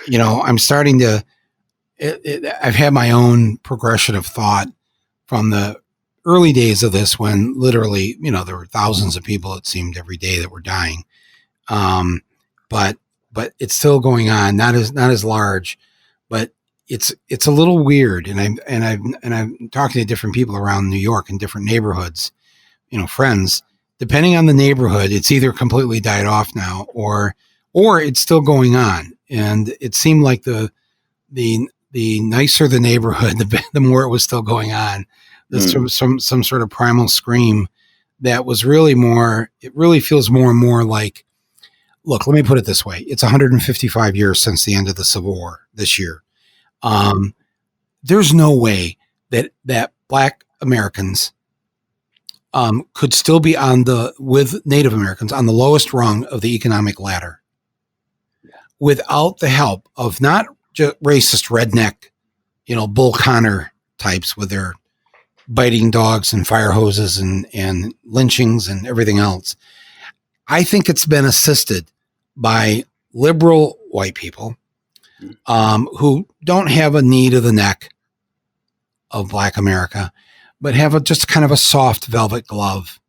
I'm starting to, I've had my own progression of thought from the early days of this, when literally, there were thousands of people, it seemed, every day that were dying. But it's still going on, not as large, but it's a little weird. And I'm talking to different people around New York in different neighborhoods, friends. Depending on the neighborhood, it's either completely died off now or it's still going on. And it seemed like the nicer the neighborhood, the more it was still going on. There's some sort of primal scream that was really more. It really feels more and more like. Look, let me put it this way: it's 155 years since the end of the Civil War this year. There's no way that Black Americans could still be with Native Americans on the lowest rung of the economic ladder, without the help of not just racist redneck, Bull Connor types with their biting dogs and fire hoses and lynchings and everything else. I think it's been assisted by liberal white people who don't have a knee to the neck of Black America, but have just kind of a soft velvet glove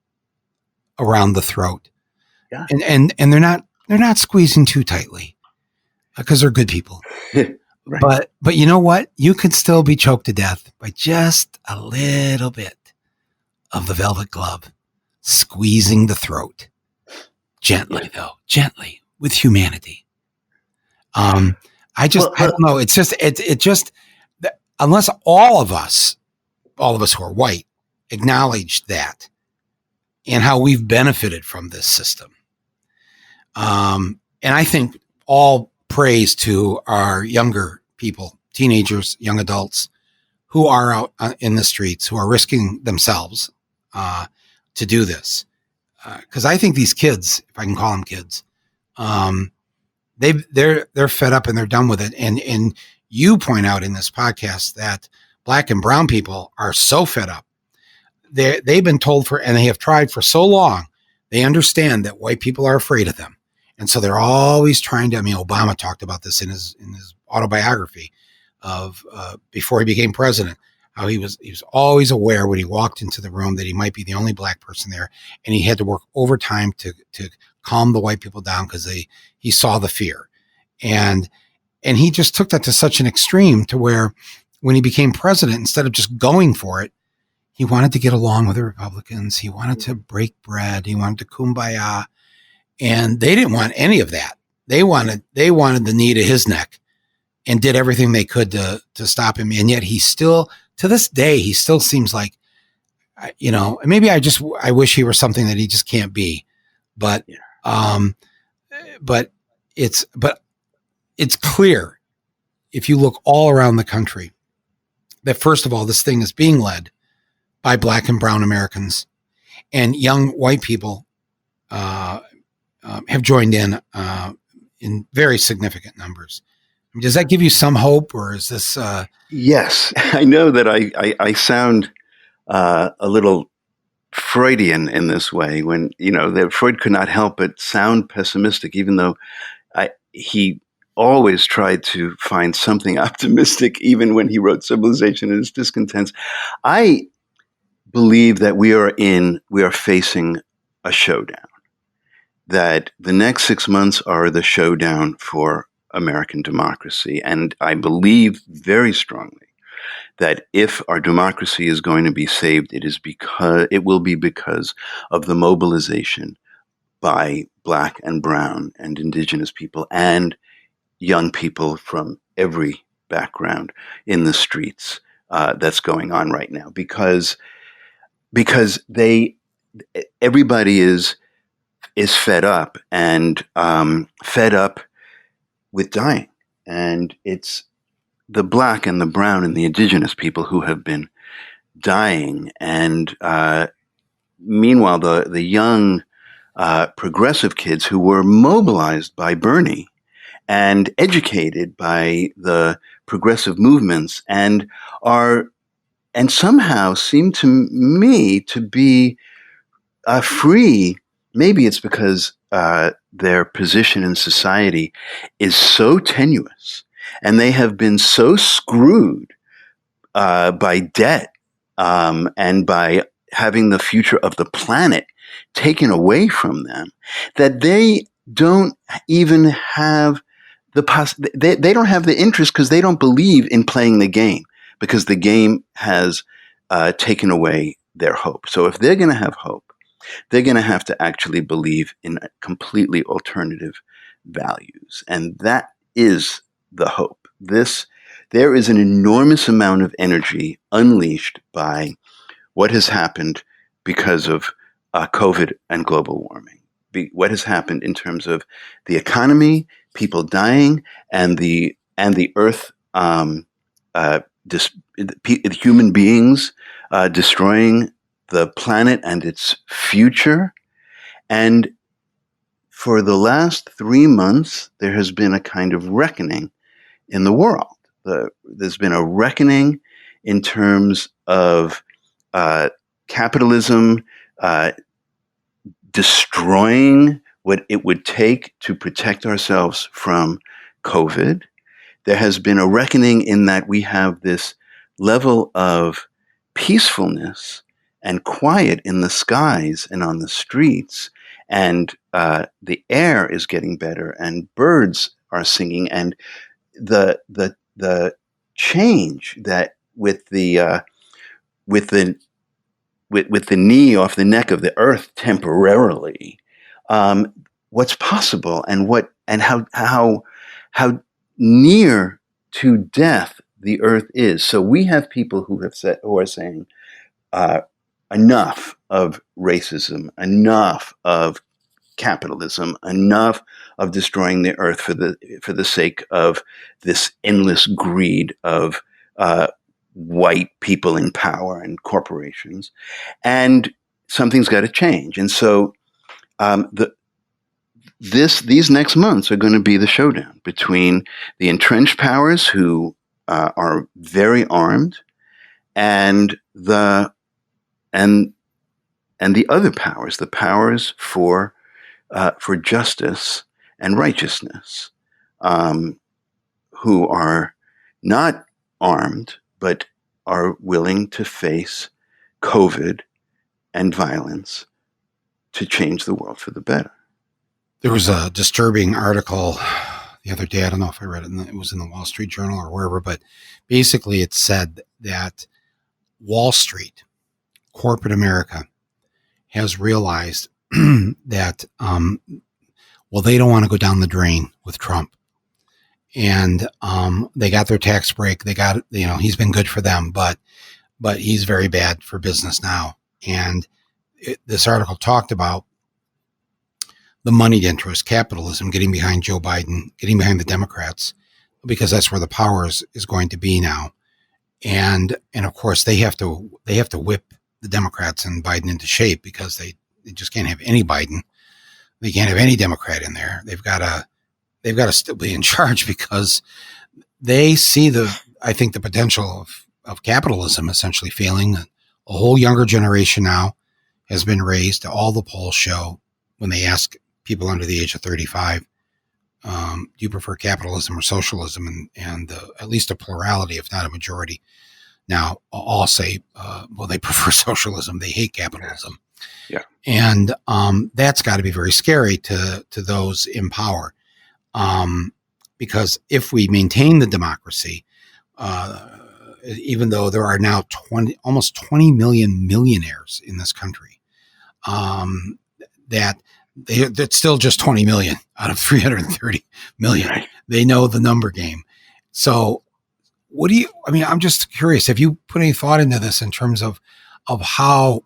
around the throat. Yeah. And they're not squeezing too tightly, because they're good people. Right. But you know what? You could still be choked to death by just a little bit of the velvet glove squeezing the throat. Gently, though. Gently, with humanity. I don't know. It's just unless all of us who are white acknowledge that and how we've benefited from this system. And I think all praise to our younger people, teenagers, young adults who are out in the streets, who are risking themselves to do this. Because I think these kids, if I can call them kids, they're fed up and they're done with it. And you point out in this podcast that Black and brown people are so fed up. They've been told and they have tried for so long. They understand that white people are afraid of them. And so they're always trying to, Obama talked about this in his autobiography. before he became president, how he was always aware when he walked into the room that he might be the only black person there, and he had to work overtime to calm the white people down because he saw the fear, and he just took that to such an extreme to where when he became president, instead of just going for it, he wanted to get along with the Republicans. He wanted to break bread. He wanted to kumbaya, and they didn't want any of that. They wanted the knee to his neck, and did everything they could to stop him. And yet he still, to this day, he still seems like, maybe I wish he were something that he just can't be, but it's clear if you look all around the country that first of all, this thing is being led by black and brown Americans, and young white people have joined in very significant numbers. Does that give you some hope, or is this? Yes, I know that I sound a little Freudian in this way when, that Freud could not help but sound pessimistic, even though he always tried to find something optimistic, even when he wrote Civilization and Its Discontents. I believe that we are facing a showdown, that the next 6 months are the showdown for American democracy. And I believe very strongly that if our democracy is going to be saved, it will be because of the mobilization by black and brown and indigenous people and young people from every background in the streets that's going on right now. Because everybody is fed up and fed up with dying. And it's the black and the brown and the indigenous people who have been dying. And meanwhile, the young progressive kids who were mobilized by Bernie and educated by the progressive movements and somehow seem to me to be free. Maybe it's because their position in society is so tenuous, and they have been so screwed by debt and by having the future of the planet taken away from them, that they don't even have they don't have the interest, because they don't believe in playing the game, because the game has taken away their hope. So if they're going to have hope, they're going to have to actually believe in completely alternative values. And that is the hope. There is an enormous amount of energy unleashed by what has happened because of COVID and global warming. What has happened in terms of the economy, people dying, and the earth, human beings destroying the planet and its future. And for the last 3 months, there has been a kind of reckoning in the world. There's been a reckoning in terms of capitalism destroying what it would take to protect ourselves from COVID. There has been a reckoning in that we have this level of peacefulness and quiet in the skies and on the streets, and the air is getting better, and birds are singing, and the change that with the knee off the neck of the earth temporarily, what's possible, and how near to death the earth is. So we have people who are saying, enough of racism, enough of capitalism, enough of destroying the earth for the sake of this endless greed of white people in power and corporations, and something's got to change. And so these next months are going to be the showdown between the entrenched powers, who are very armed, and the other powers, the powers for justice and righteousness, who are not armed, but are willing to face COVID and violence to change the world for the better. There was a disturbing article the other day. I don't know if I read it. It was in the Wall Street Journal or wherever, but basically it said that Wall Street, corporate America, has realized that, well, they don't want to go down the drain with Trump. And they got their tax break. They got, he's been good for them, but he's very bad for business now. And this article talked about the moneyed interest, capitalism, getting behind Joe Biden, getting behind the Democrats, because that's where the power is going to be now. And of course they have to whip the Democrats and Biden into shape, because they just can't have any Biden. They can't have any Democrat in there. They've got to still be in charge, because they see I think the potential of capitalism essentially failing. A whole younger generation now has been raised. All the polls show, when they ask people under the age of 35, do you prefer capitalism or socialism? And at least a plurality, if not a majority, now all say, well, they prefer socialism. They hate capitalism. Yeah. And that's got to be very scary to those in power. Because if we maintain the democracy, even though there are now almost 20 million millionaires in this country, that's still just 20 million out of 330 million. Right. They know the number game. So I'm just curious, have you put any thought into this in terms of how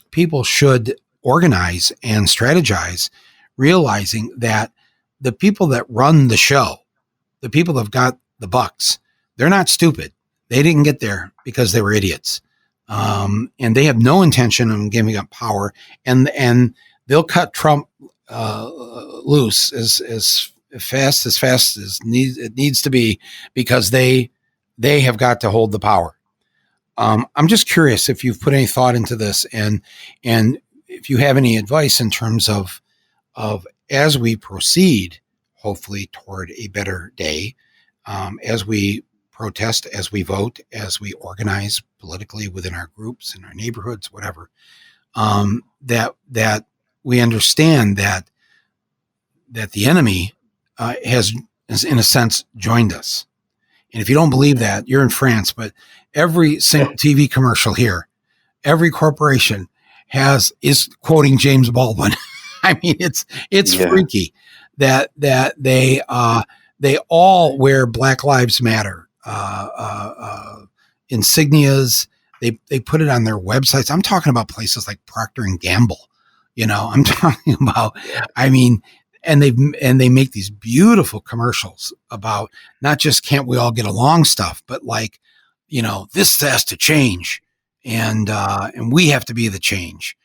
people should organize and strategize, realizing that the people that run the show, the people that have got the bucks, they're not stupid. They didn't get there because they were idiots. And they have no intention of giving up power, and they'll cut Trump loose as fast as it needs to be, because they have got to hold the power. I'm just curious if you've put any thought into this, and if you have any advice in terms of as we proceed, hopefully toward a better day, as we protest, as we vote, as we organize politically within our groups, in our neighborhoods, whatever, that we understand that the enemy has in a sense joined us. And if you don't believe that, you're in France, but every single TV commercial here, every corporation is quoting James Baldwin. I mean, it's freaky that they all wear Black Lives Matter insignias. They put it on their websites. I'm talking about places like Procter and Gamble. I'm talking about, and they make these beautiful commercials about not just can't we all get along stuff, but like, this has to change, and we have to be the change.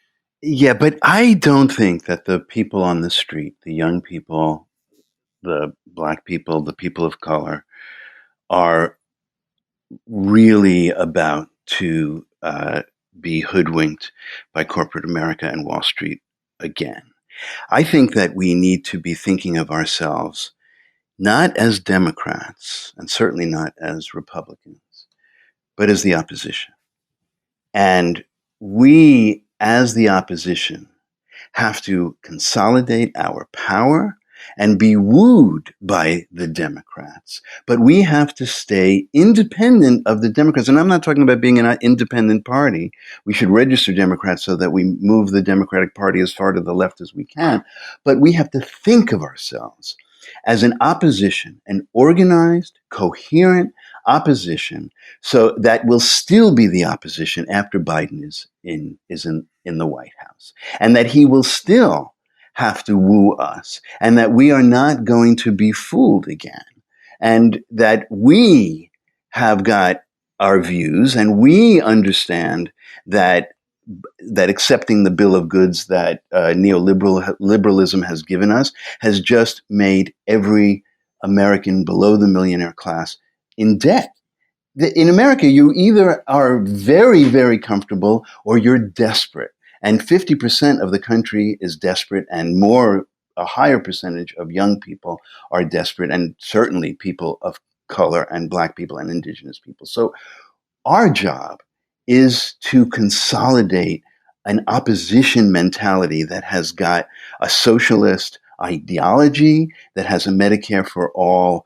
Yeah, but I don't think that the people on the street, the young people, the Black people, the people of color, are really about to be hoodwinked by corporate America and Wall Street again. I think that we need to be thinking of ourselves not as Democrats, and certainly not as Republicans, but as the opposition. And we, as the opposition, have to consolidate our power and be wooed by the Democrats. But we have to stay independent of the Democrats. And I'm not talking about being an independent party. We should register Democrats so that we move the Democratic Party as far to the left as we can. But we have to think of ourselves as an opposition, an organized, coherent opposition, so that will still be the opposition after Biden is in the White House, and that he will still have to woo us, and that we are not going to be fooled again, and that we have got our views, and we understand that accepting the bill of goods that neoliberalism has given us has just made every American below the millionaire class in debt. In America, you either are very, very comfortable or you're desperate. And 50% of the country is desperate, and a higher percentage of young people are desperate, and certainly people of color and Black people and indigenous people. So our job is to consolidate an opposition mentality that has got a socialist ideology, that has a Medicare for all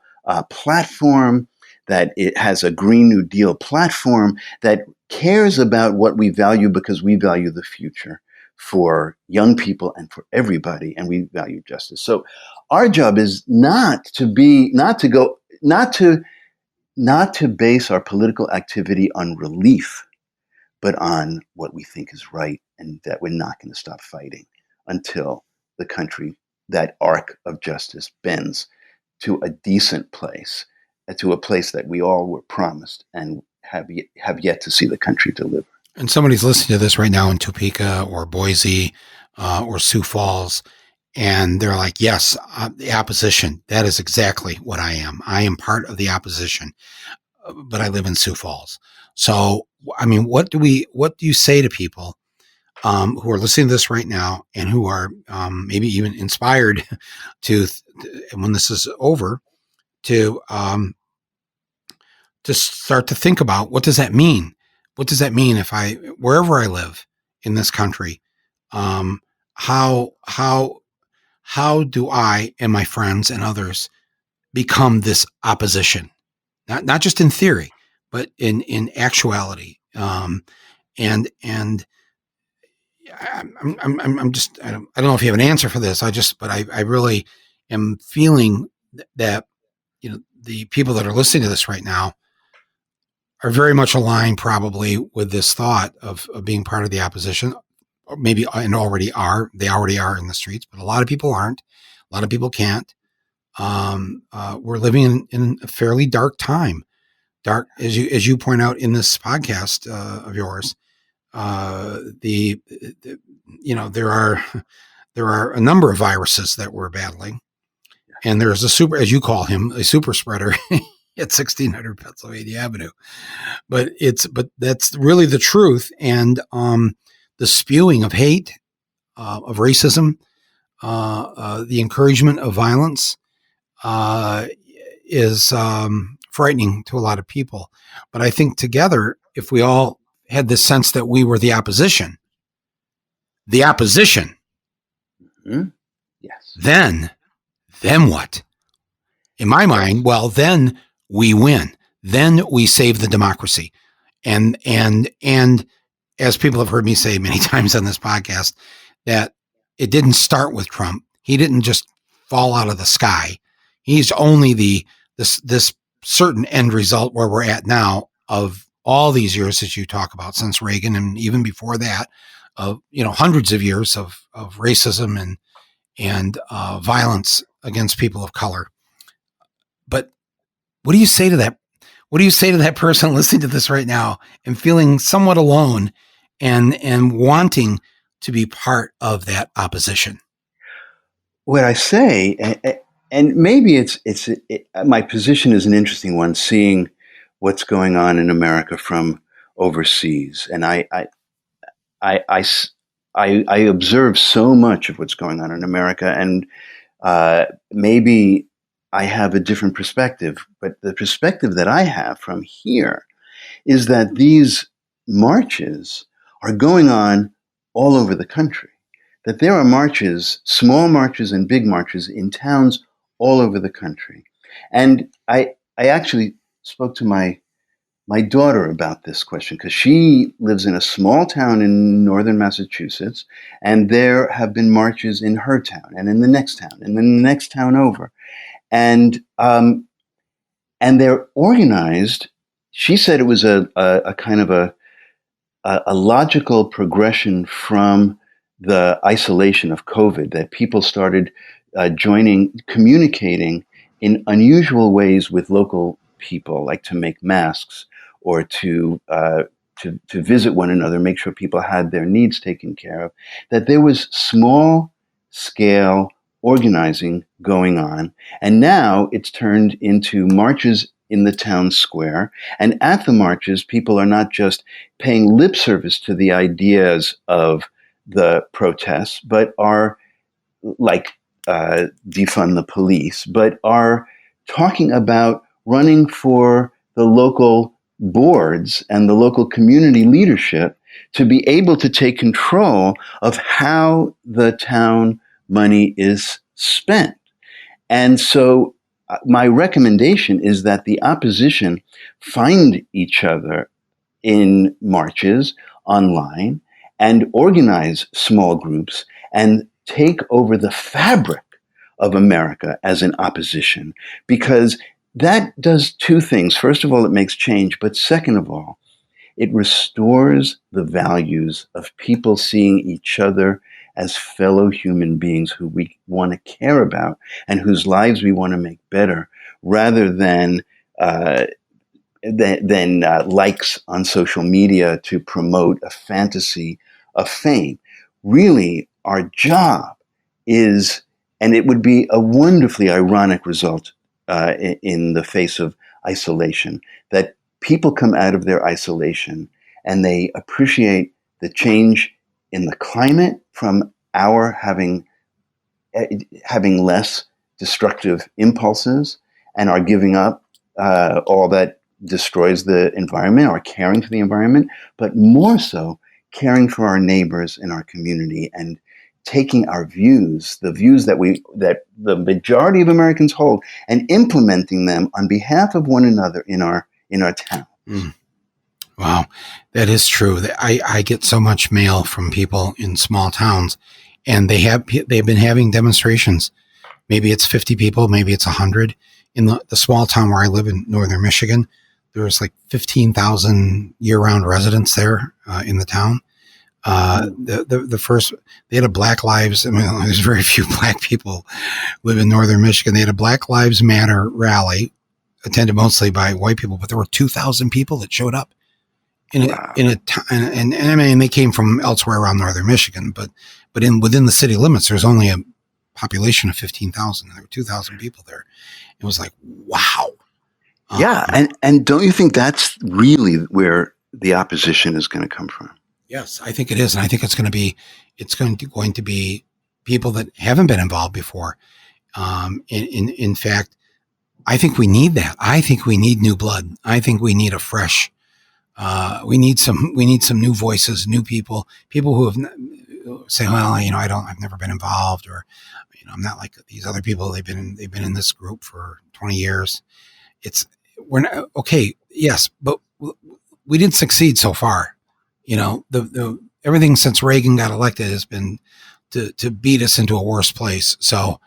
platform, that it has a Green New Deal platform, that cares about what we value because we value the future for young people and for everybody, and we value justice. So our job is not to base our political activity on relief, but on what we think is right, and that we're not going to stop fighting until the country, that arc of justice, bends to a decent place, to a place that we all were promised and have yet to see the country deliver. And somebody's listening to this right now in Topeka or Boise or Sioux Falls, and they're like, yes, the opposition, that is exactly what I am. I am part of the opposition, but I live in Sioux Falls. So, I mean, what do you say to people who are listening to this right now and who are maybe even inspired to, when this is over, to start to think about, what does that mean? What does that mean if wherever I live in this country, how do I and my friends and others become this opposition? Not just in theory, but in actuality. And I'm just, I don't know if you have an answer for this. But I really am feeling that, the people that are listening to this right now are very much aligned probably with this thought of being part of the opposition, or maybe, and they already are in the streets, but a lot of people aren't. A lot of people can't. We're living in a fairly dark time. Dark, as you point out in this podcast of yours. There are a number of viruses that we're battling, and there's as you call him, a super spreader at 1600 Pennsylvania Avenue. But that's really the truth. And the spewing of hate, of racism, the encouragement of violence is frightening to a lot of people. But I think together, if we all had this sense that we were the opposition, mm-hmm. Yes. Then what? In my mind, well, then we win. Then we save the democracy. And as people have heard me say many times on this podcast, that it didn't start with Trump. He didn't just fall out of the sky. He's only this certain end result where we're at now of all these years that you talk about, since Reagan, and even before that, of hundreds of years of racism and violence against people of color. But what do you say to that? What do you say to that person listening to this right now and feeling somewhat alone and wanting to be part of that opposition? What I say, and maybe my position is an interesting one, seeing what's going on in America from overseas, and I observe so much of what's going on in America, and maybe I have a different perspective, but the perspective that I have from here is that these marches are going on all over the country, that there are marches, small marches and big marches in towns all over the country. And I actually spoke to my daughter about this question, because she lives in a small town in northern Massachusetts, and there have been marches in her town and in the next town and then the next town over. And they're organized. She said it was a kind of a logical progression from the isolation of COVID, that people started communicating in unusual ways with local people, like to make masks or to visit one another, make sure people had their needs taken care of, that there was small scale organizing going on. And now it's turned into marches in the town square. And at the marches, people are not just paying lip service to the ideas of the protests, but are like defund the police, but are talking about running for the local boards and the local community leadership to be able to take control of how the town money is spent. And so my recommendation is that the opposition find each other in marches online and organize small groups and take over the fabric of America as an opposition, because that does two things. First of all, it makes change, but second of all, it restores the values of people seeing each other as fellow human beings who we want to care about and whose lives we want to make better, rather than likes on social media to promote a fantasy of fame. Really, our job is, and it would be a wonderfully ironic result in the face of isolation, that people come out of their isolation and they appreciate the change in the climate from our having less destructive impulses and are giving up all that destroys the environment, or caring for the environment, but more so caring for our neighbors in our community and taking our views, the views that the majority of Americans hold, and implementing them on behalf of one another in our town. Mm. Wow, that is true. I get so much mail from people in small towns, and they've been having demonstrations. Maybe it's 50 people, maybe it's 100. In the small town where I live in northern Michigan, there's like 15,000 year-round residents there in the town. The first, they had a Black Lives, I mean, there's very few black people live in northern Michigan. They had a Black Lives Matter rally attended mostly by white people, but there were 2,000 people that showed up and I mean, they came from elsewhere around northern Michigan, but within the city limits, there's only a population of 15,000. There were 2,000 people there. It was like, wow. Yeah. And don't you think that's really where the opposition is going to come from? Yes, I think it is. And I think it's going to be people that haven't been involved before. In fact, I think we need that. I think we need new blood. I think we need a fresh, we need some new voices, new people who have say, well, I've never been involved, or, I'm not like these other people. They've been in this group for 20 years. We're not okay. Yes, but we didn't succeed so far. The everything since Reagan got elected has been to beat us into a worse place. So,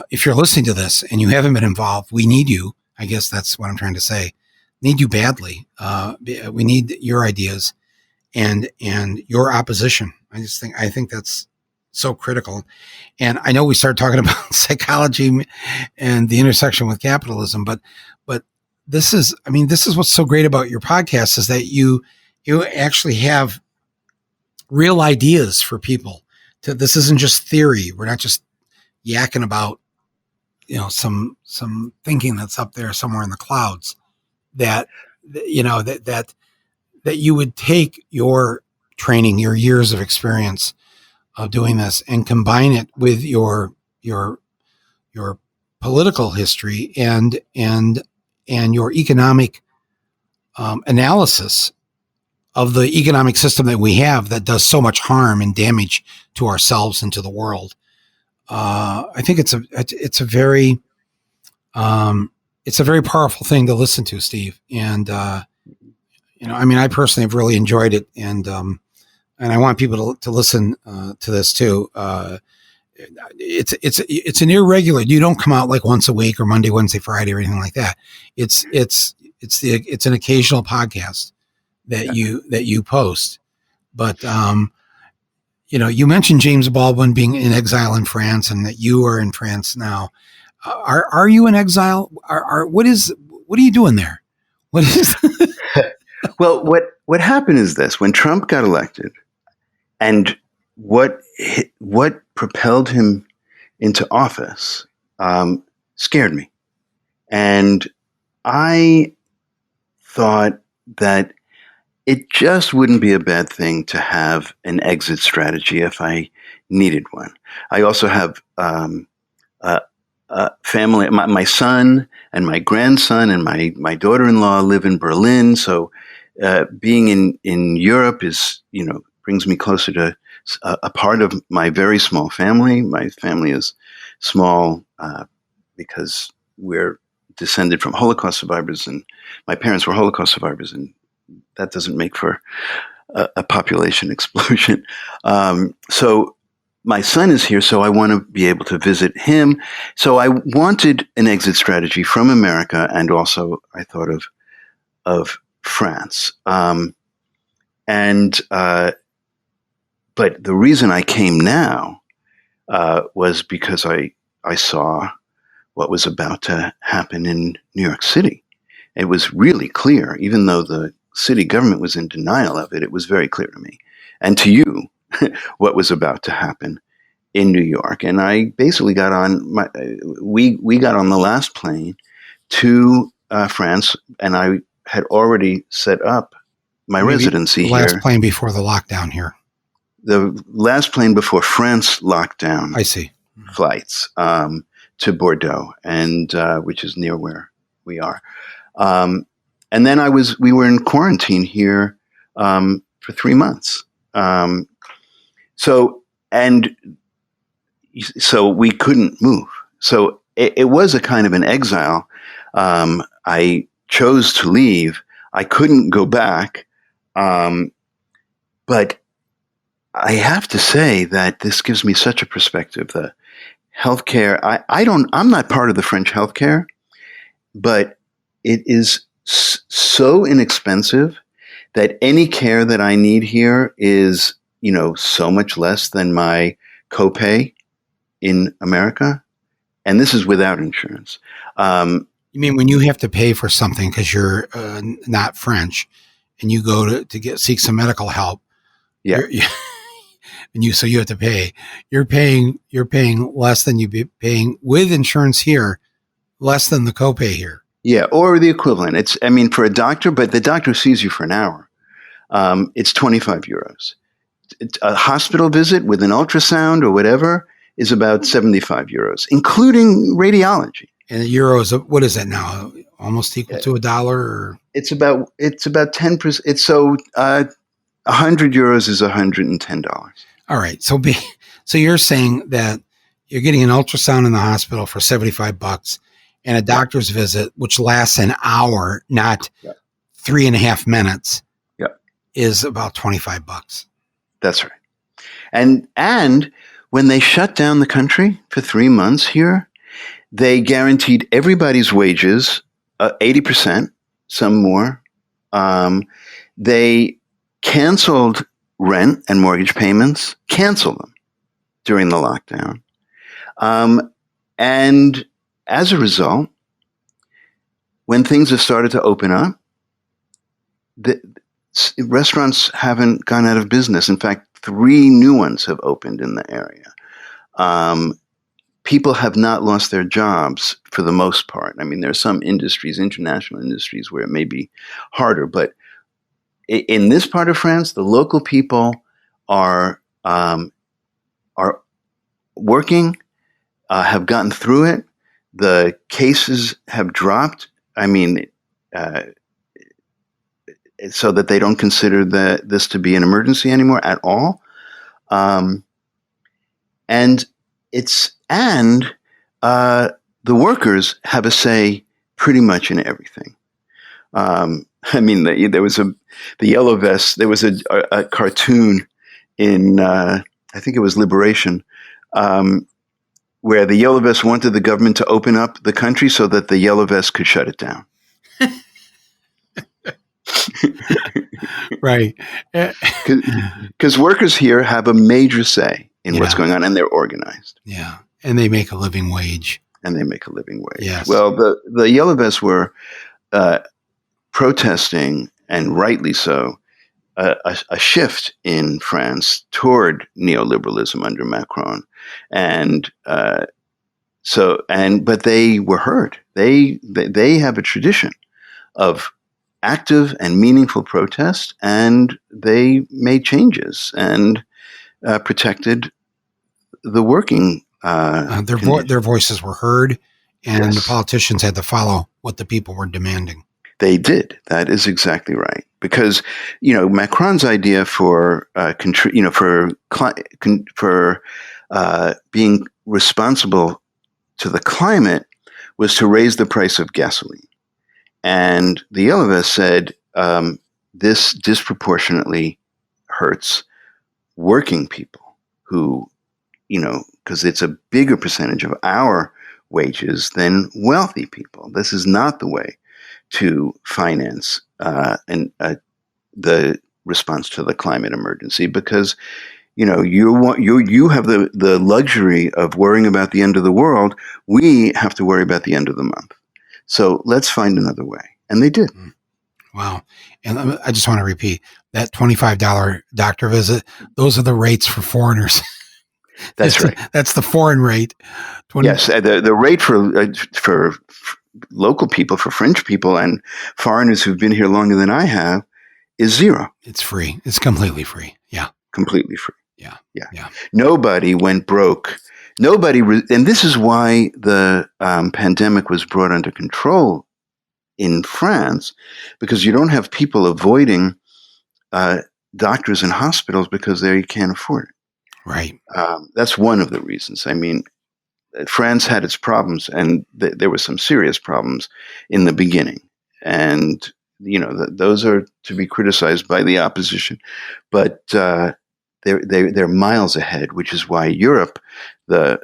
if you're listening to this and you haven't been involved, we need you. I guess that's what I'm trying to say. Need you badly. We need your ideas and your opposition. I think that's so critical. And I know we started talking about psychology and the intersection with capitalism, but this is what's so great about your podcast, is that you actually have real ideas for people. This isn't just theory. We're not just yakking about, some thinking that's up there somewhere in the clouds. That you would take your training, your years of experience of doing this, and combine it with your political history and your economic analysis of the economic system that we have that does so much harm and damage to ourselves and to the world. I think it's a very powerful thing to listen to, Steve. And I personally have really enjoyed it, and I want people to listen to this too. It's an irregular. You don't come out like once a week or Monday, Wednesday, Friday, or anything like that. It's an occasional podcast that you post. But you mentioned James Baldwin being in exile in France, and that you are in France now. Are you in exile? What are you doing there? What is? Well, what happened is this: when Trump got elected, and what propelled him into office scared me, and I thought that it just wouldn't be a bad thing to have an exit strategy if I needed one. I also have family. My son and my grandson and my daughter-in-law live in Berlin. So being in Europe is, brings me closer to a part of my very small family. My family is small because we're descended from Holocaust survivors, and my parents were Holocaust survivors, and that doesn't make for a population explosion. So my son is here, so I want to be able to visit him. So I wanted an exit strategy from America, and also I thought of France. But the reason I came now was because I saw what was about to happen in New York City. It was really clear, even though the city government was in denial of it, it was very clear to me and to you what was about to happen in New York. And I basically got on we got on the last plane to France, and I had already set up my residency the last here. plane before the lockdown here. The last plane before France lockdown. I see. Flights to Bordeaux, and which is near where we are. And then we were in quarantine here for 3 months. So we couldn't move. So it was a kind of an exile. I chose to leave. I couldn't go back. But I have to say that this gives me such a perspective. The healthcare, I'm not part of the French healthcare, but it is so inexpensive that any care that I need here is, so much less than my copay in America. And this is without insurance. You mean when you have to pay for something because you're not French and you go to seek some medical help? Yeah. So you have to pay. You're paying less than you'd be paying with insurance here, less than the copay here. Yeah, or the equivalent. For a doctor, but the doctor sees you for an hour. It's 25 euros. A hospital visit with an ultrasound or whatever is about 75 euros, including radiology. And euros, what is that now? Almost equal to $1? Or? It's about 10%. It's so 100 euros is $110. All right. So you're saying that you're getting an ultrasound in the hospital for $75 and a doctor's visit, which lasts an hour, not 3.5 minutes, is about $25. That's right. And when they shut down the country for 3 months here, they guaranteed everybody's wages, 80%, some more. They canceled rent and mortgage payments, canceled them during the lockdown. And as a result, when things have started to open up, the restaurants haven't gone out of business. In fact, 3 new ones have opened in the area. People have not lost their jobs for the most part. There are some industries, international industries, where it may be harder, but in this part of France, the local people are working, have gotten through it. The cases have dropped. So that they don't consider this to be an emergency anymore at all. And the workers have a say pretty much in everything. There was the Yellow Vest. There was a cartoon in I think it was Liberation, where the Yellow Vest wanted the government to open up the country so that the Yellow Vest could shut it down. Right. Because workers here have a major say in what's going on, and they're organized. Yeah, and they make a living wage. Yes. Well, the Yellow Vests were protesting, and rightly so, a shift in France toward neoliberalism under Macron, but they were heard. They have a tradition of active and meaningful protest, and they made changes and protected the working Their voices were heard, and the Yes. politicians had to follow what the people were demanding. They did. That is exactly right. Because Macron's idea for being responsible to the climate was to raise the price of gasoline, and the Yellovists said this disproportionately hurts working people who, because it's a bigger percentage of our wages than wealthy people. This is not the way to finance the response to the climate emergency, because you have the luxury of worrying about the end of the world. We have to worry about the end of the month. So let's find another way, and they did. Wow. And I just want to repeat that $25 doctor visit. Those are the rates for foreigners. That's right. That's the foreign rate. Yes, the rate for local people, for French people, and foreigners who've been here longer than I have, is zero. It's free. It's completely free. Yeah. Completely free. Yeah. Nobody went broke. And this is why the pandemic was brought under control in France, because you don't have people avoiding doctors and hospitals because they can't afford it. Right. That's one of the reasons. I mean, France had its problems, and there were some serious problems in the beginning. And, those are to be criticized by the opposition. But they're miles ahead, which is why Europe, the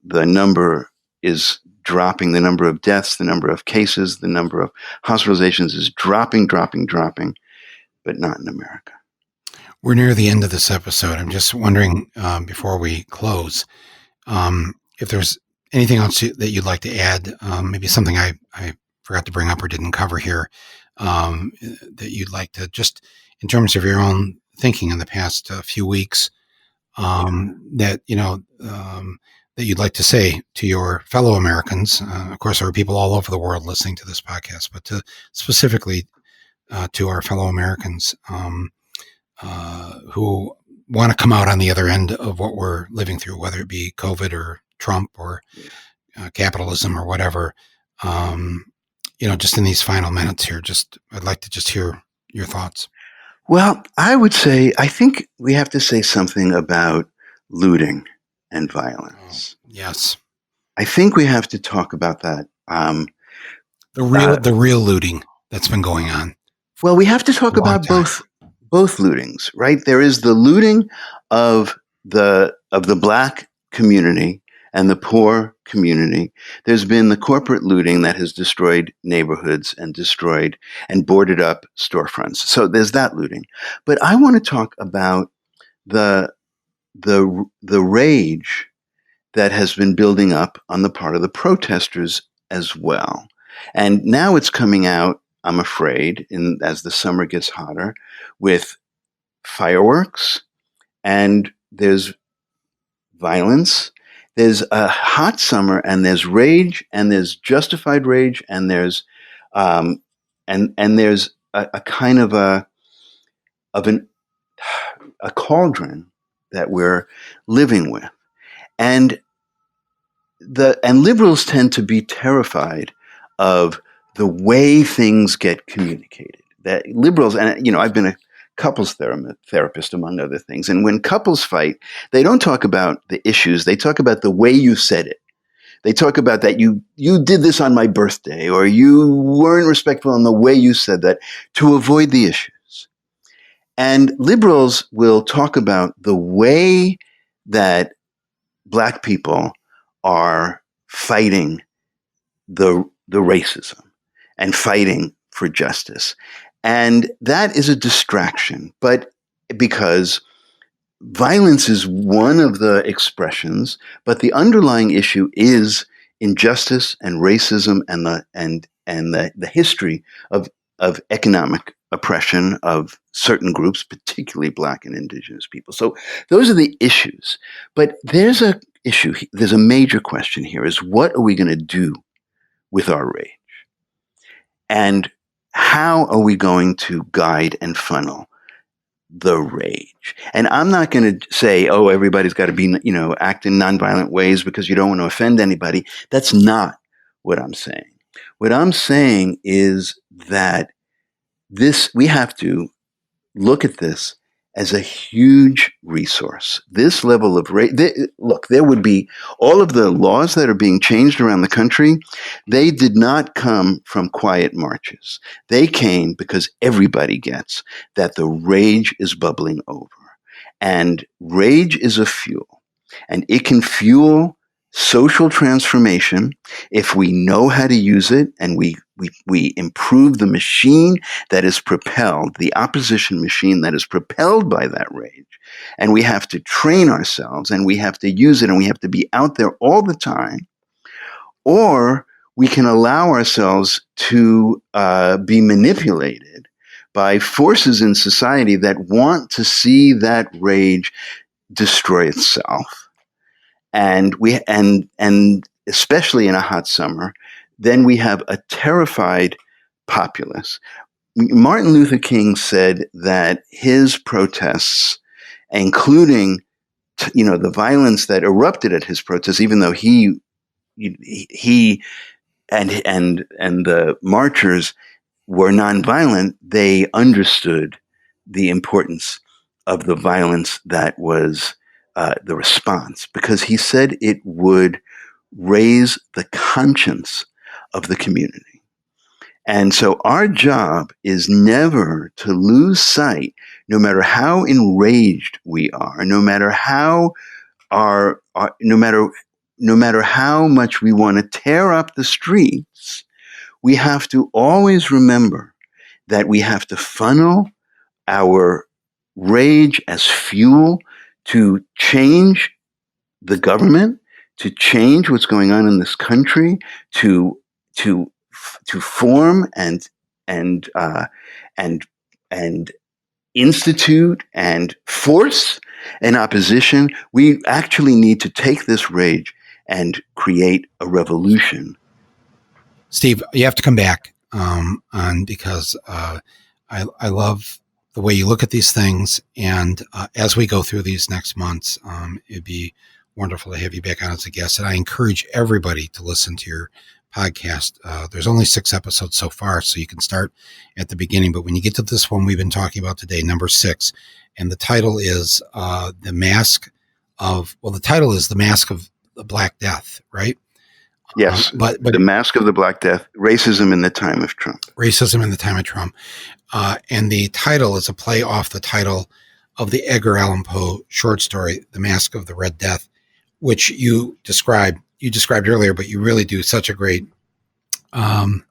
number is dropping, the number of deaths, the number of cases, the number of hospitalizations is dropping, but not in America. We're near the end of this episode. I'm just wondering, before we close, if there's anything else that you'd like to add, maybe something I forgot to bring up or didn't cover here, that you'd like to, just in terms of your own thinking in the past few weeks, that you'd like to say to your fellow Americans. Of course, there are people all over the world listening to this podcast, but specifically to our fellow Americans who want to come out on the other end of what we're living through, whether it be COVID or Trump or capitalism or whatever. Just in these final minutes here, I'd like to just hear your thoughts. Well, I would say, I think we have to say something about looting and violence. Oh, yes. I think we have to talk about that. The real looting that's been going on. Well, we have to talk about both lootings, right? There is the looting of the Black community and the poor community. There's been the corporate looting that has destroyed neighborhoods and destroyed and boarded up storefronts. So there's that looting. But I want to talk about the rage that has been building up on the part of the protesters as well. And now it's coming out, I'm afraid, as the summer gets hotter, with fireworks, and there's violence. There's a hot summer, and there's rage, and there's justified rage, and there's and there's a kind of a cauldron that we're living with, and liberals tend to be terrified of the way things get communicated. That liberals, and I've been a couples therapist, among other things. And when couples fight, they don't talk about the issues. They talk about the way you said it. They talk about that you did this on my birthday, or you weren't respectful in the way you said that, to avoid the issues. And liberals will talk about the way that Black people are fighting the racism and fighting for justice. And that is a distraction, but because violence is one of the expressions, but the underlying issue is injustice and racism and the history of economic oppression of certain groups, particularly Black and Indigenous people. So those are the issues. But there's a major question here: is what are we going to do with our rage? And how are we going to guide and funnel the rage. And I'm not going to say, oh, everybody's got to be, act in nonviolent ways because you don't want to offend anybody. That's not what I'm saying. What I'm saying is that we have to look at this as a huge resource. This level of rage, look, there would be all of the laws that are being changed around the country. They did not come from quiet marches. They came because everybody gets that the rage is bubbling over. And rage is a fuel, and it can fuel social transformation if we know how to use it and we improve the machine that is propelled, the opposition machine that is propelled by that rage. And we have to train ourselves and we have to use it and we have to be out there all the time. Or we can allow ourselves to be manipulated by forces in society that want to see that rage destroy itself. And especially in a hot summer, then we have a terrified populace. Martin Luther King said that his protests, including the violence that erupted at his protests, even though he and the marchers were nonviolent, they understood the importance of the violence that was the response, because he said it would raise the conscience of the community. And so our job is never to lose sight, no matter how enraged we are, no matter how no matter how much we want to tear up the streets, we have to always remember that we have to funnel our rage as fuel to change the government, to change what's going on in this country, to form and institute and force an opposition. We actually need to take this rage and create a revolution. Steve, you have to come back because I love the way you look at these things. And as we go through these next months, it'd be wonderful to have you back on as a guest. And I encourage everybody to listen to your podcast. There's only 6 episodes so far, so you can start at the beginning. But when you get to this one we've been talking about today, number 6, and the title is The Masque of the Black Death, right? Yes, but The Masque of the Black Death, Racism in the Time of Trump. Racism in the Time of Trump. And the title is a play off the title of the Edgar Allan Poe short story, The Masque of the Red Death, which you described earlier, but you really do such a great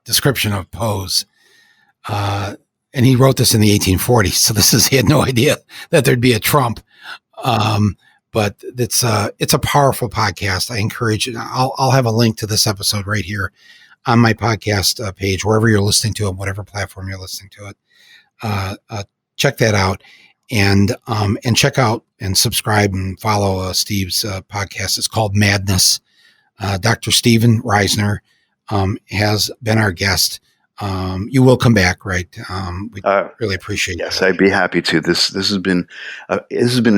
description of Poe's. And he wrote this in the 1840s, so he had no idea that there'd be a Trump. But it's a powerful podcast. I encourage it. I'll have a link to this episode right here on my podcast page, wherever you're listening to it, whatever platform you're listening to it. Check that out, and check out and subscribe and follow Steve's podcast. It's called Madness. Dr. Steven Reisner has been our guest. You will come back, right? We really appreciate it. Yes, I'd be happy to. This has been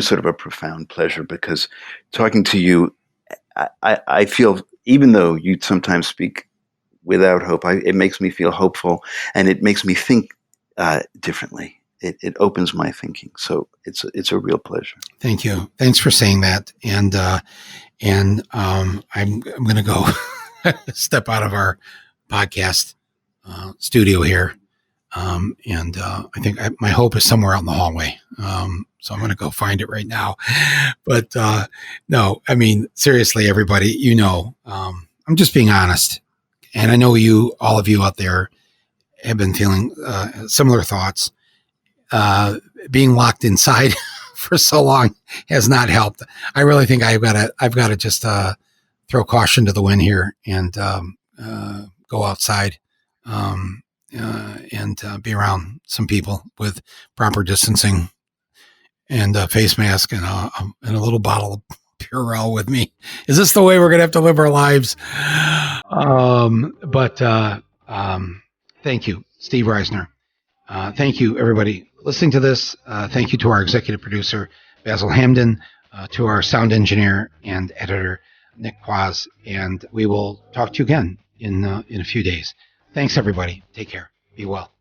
sort of a profound pleasure, because talking to you, I feel, even though you sometimes speak without hope, it makes me feel hopeful, and it makes me think differently. It opens my thinking, so it's a real pleasure. Thank you. Thanks for saying that, and I'm going to go step out of our podcast studio here. And I think my hope is somewhere out in the hallway. So I'm going to go find it right now. But no, I mean, seriously, everybody, I'm just being honest. And I know all of you out there have been feeling similar thoughts. Being locked inside for so long has not helped. I really think I've got to just throw caution to the wind here and go outside. And be around some people with proper distancing and a face mask and a little bottle of Purell with me. Is this the way we're going to have to live our lives? But thank you, Steve Reisner. Thank you, everybody listening to this. Thank you to our executive producer, Basil Hamden, to our sound engineer and editor, Nick Quaz, and we will talk to you again in a few days. Thanks, everybody. Take care. Be well.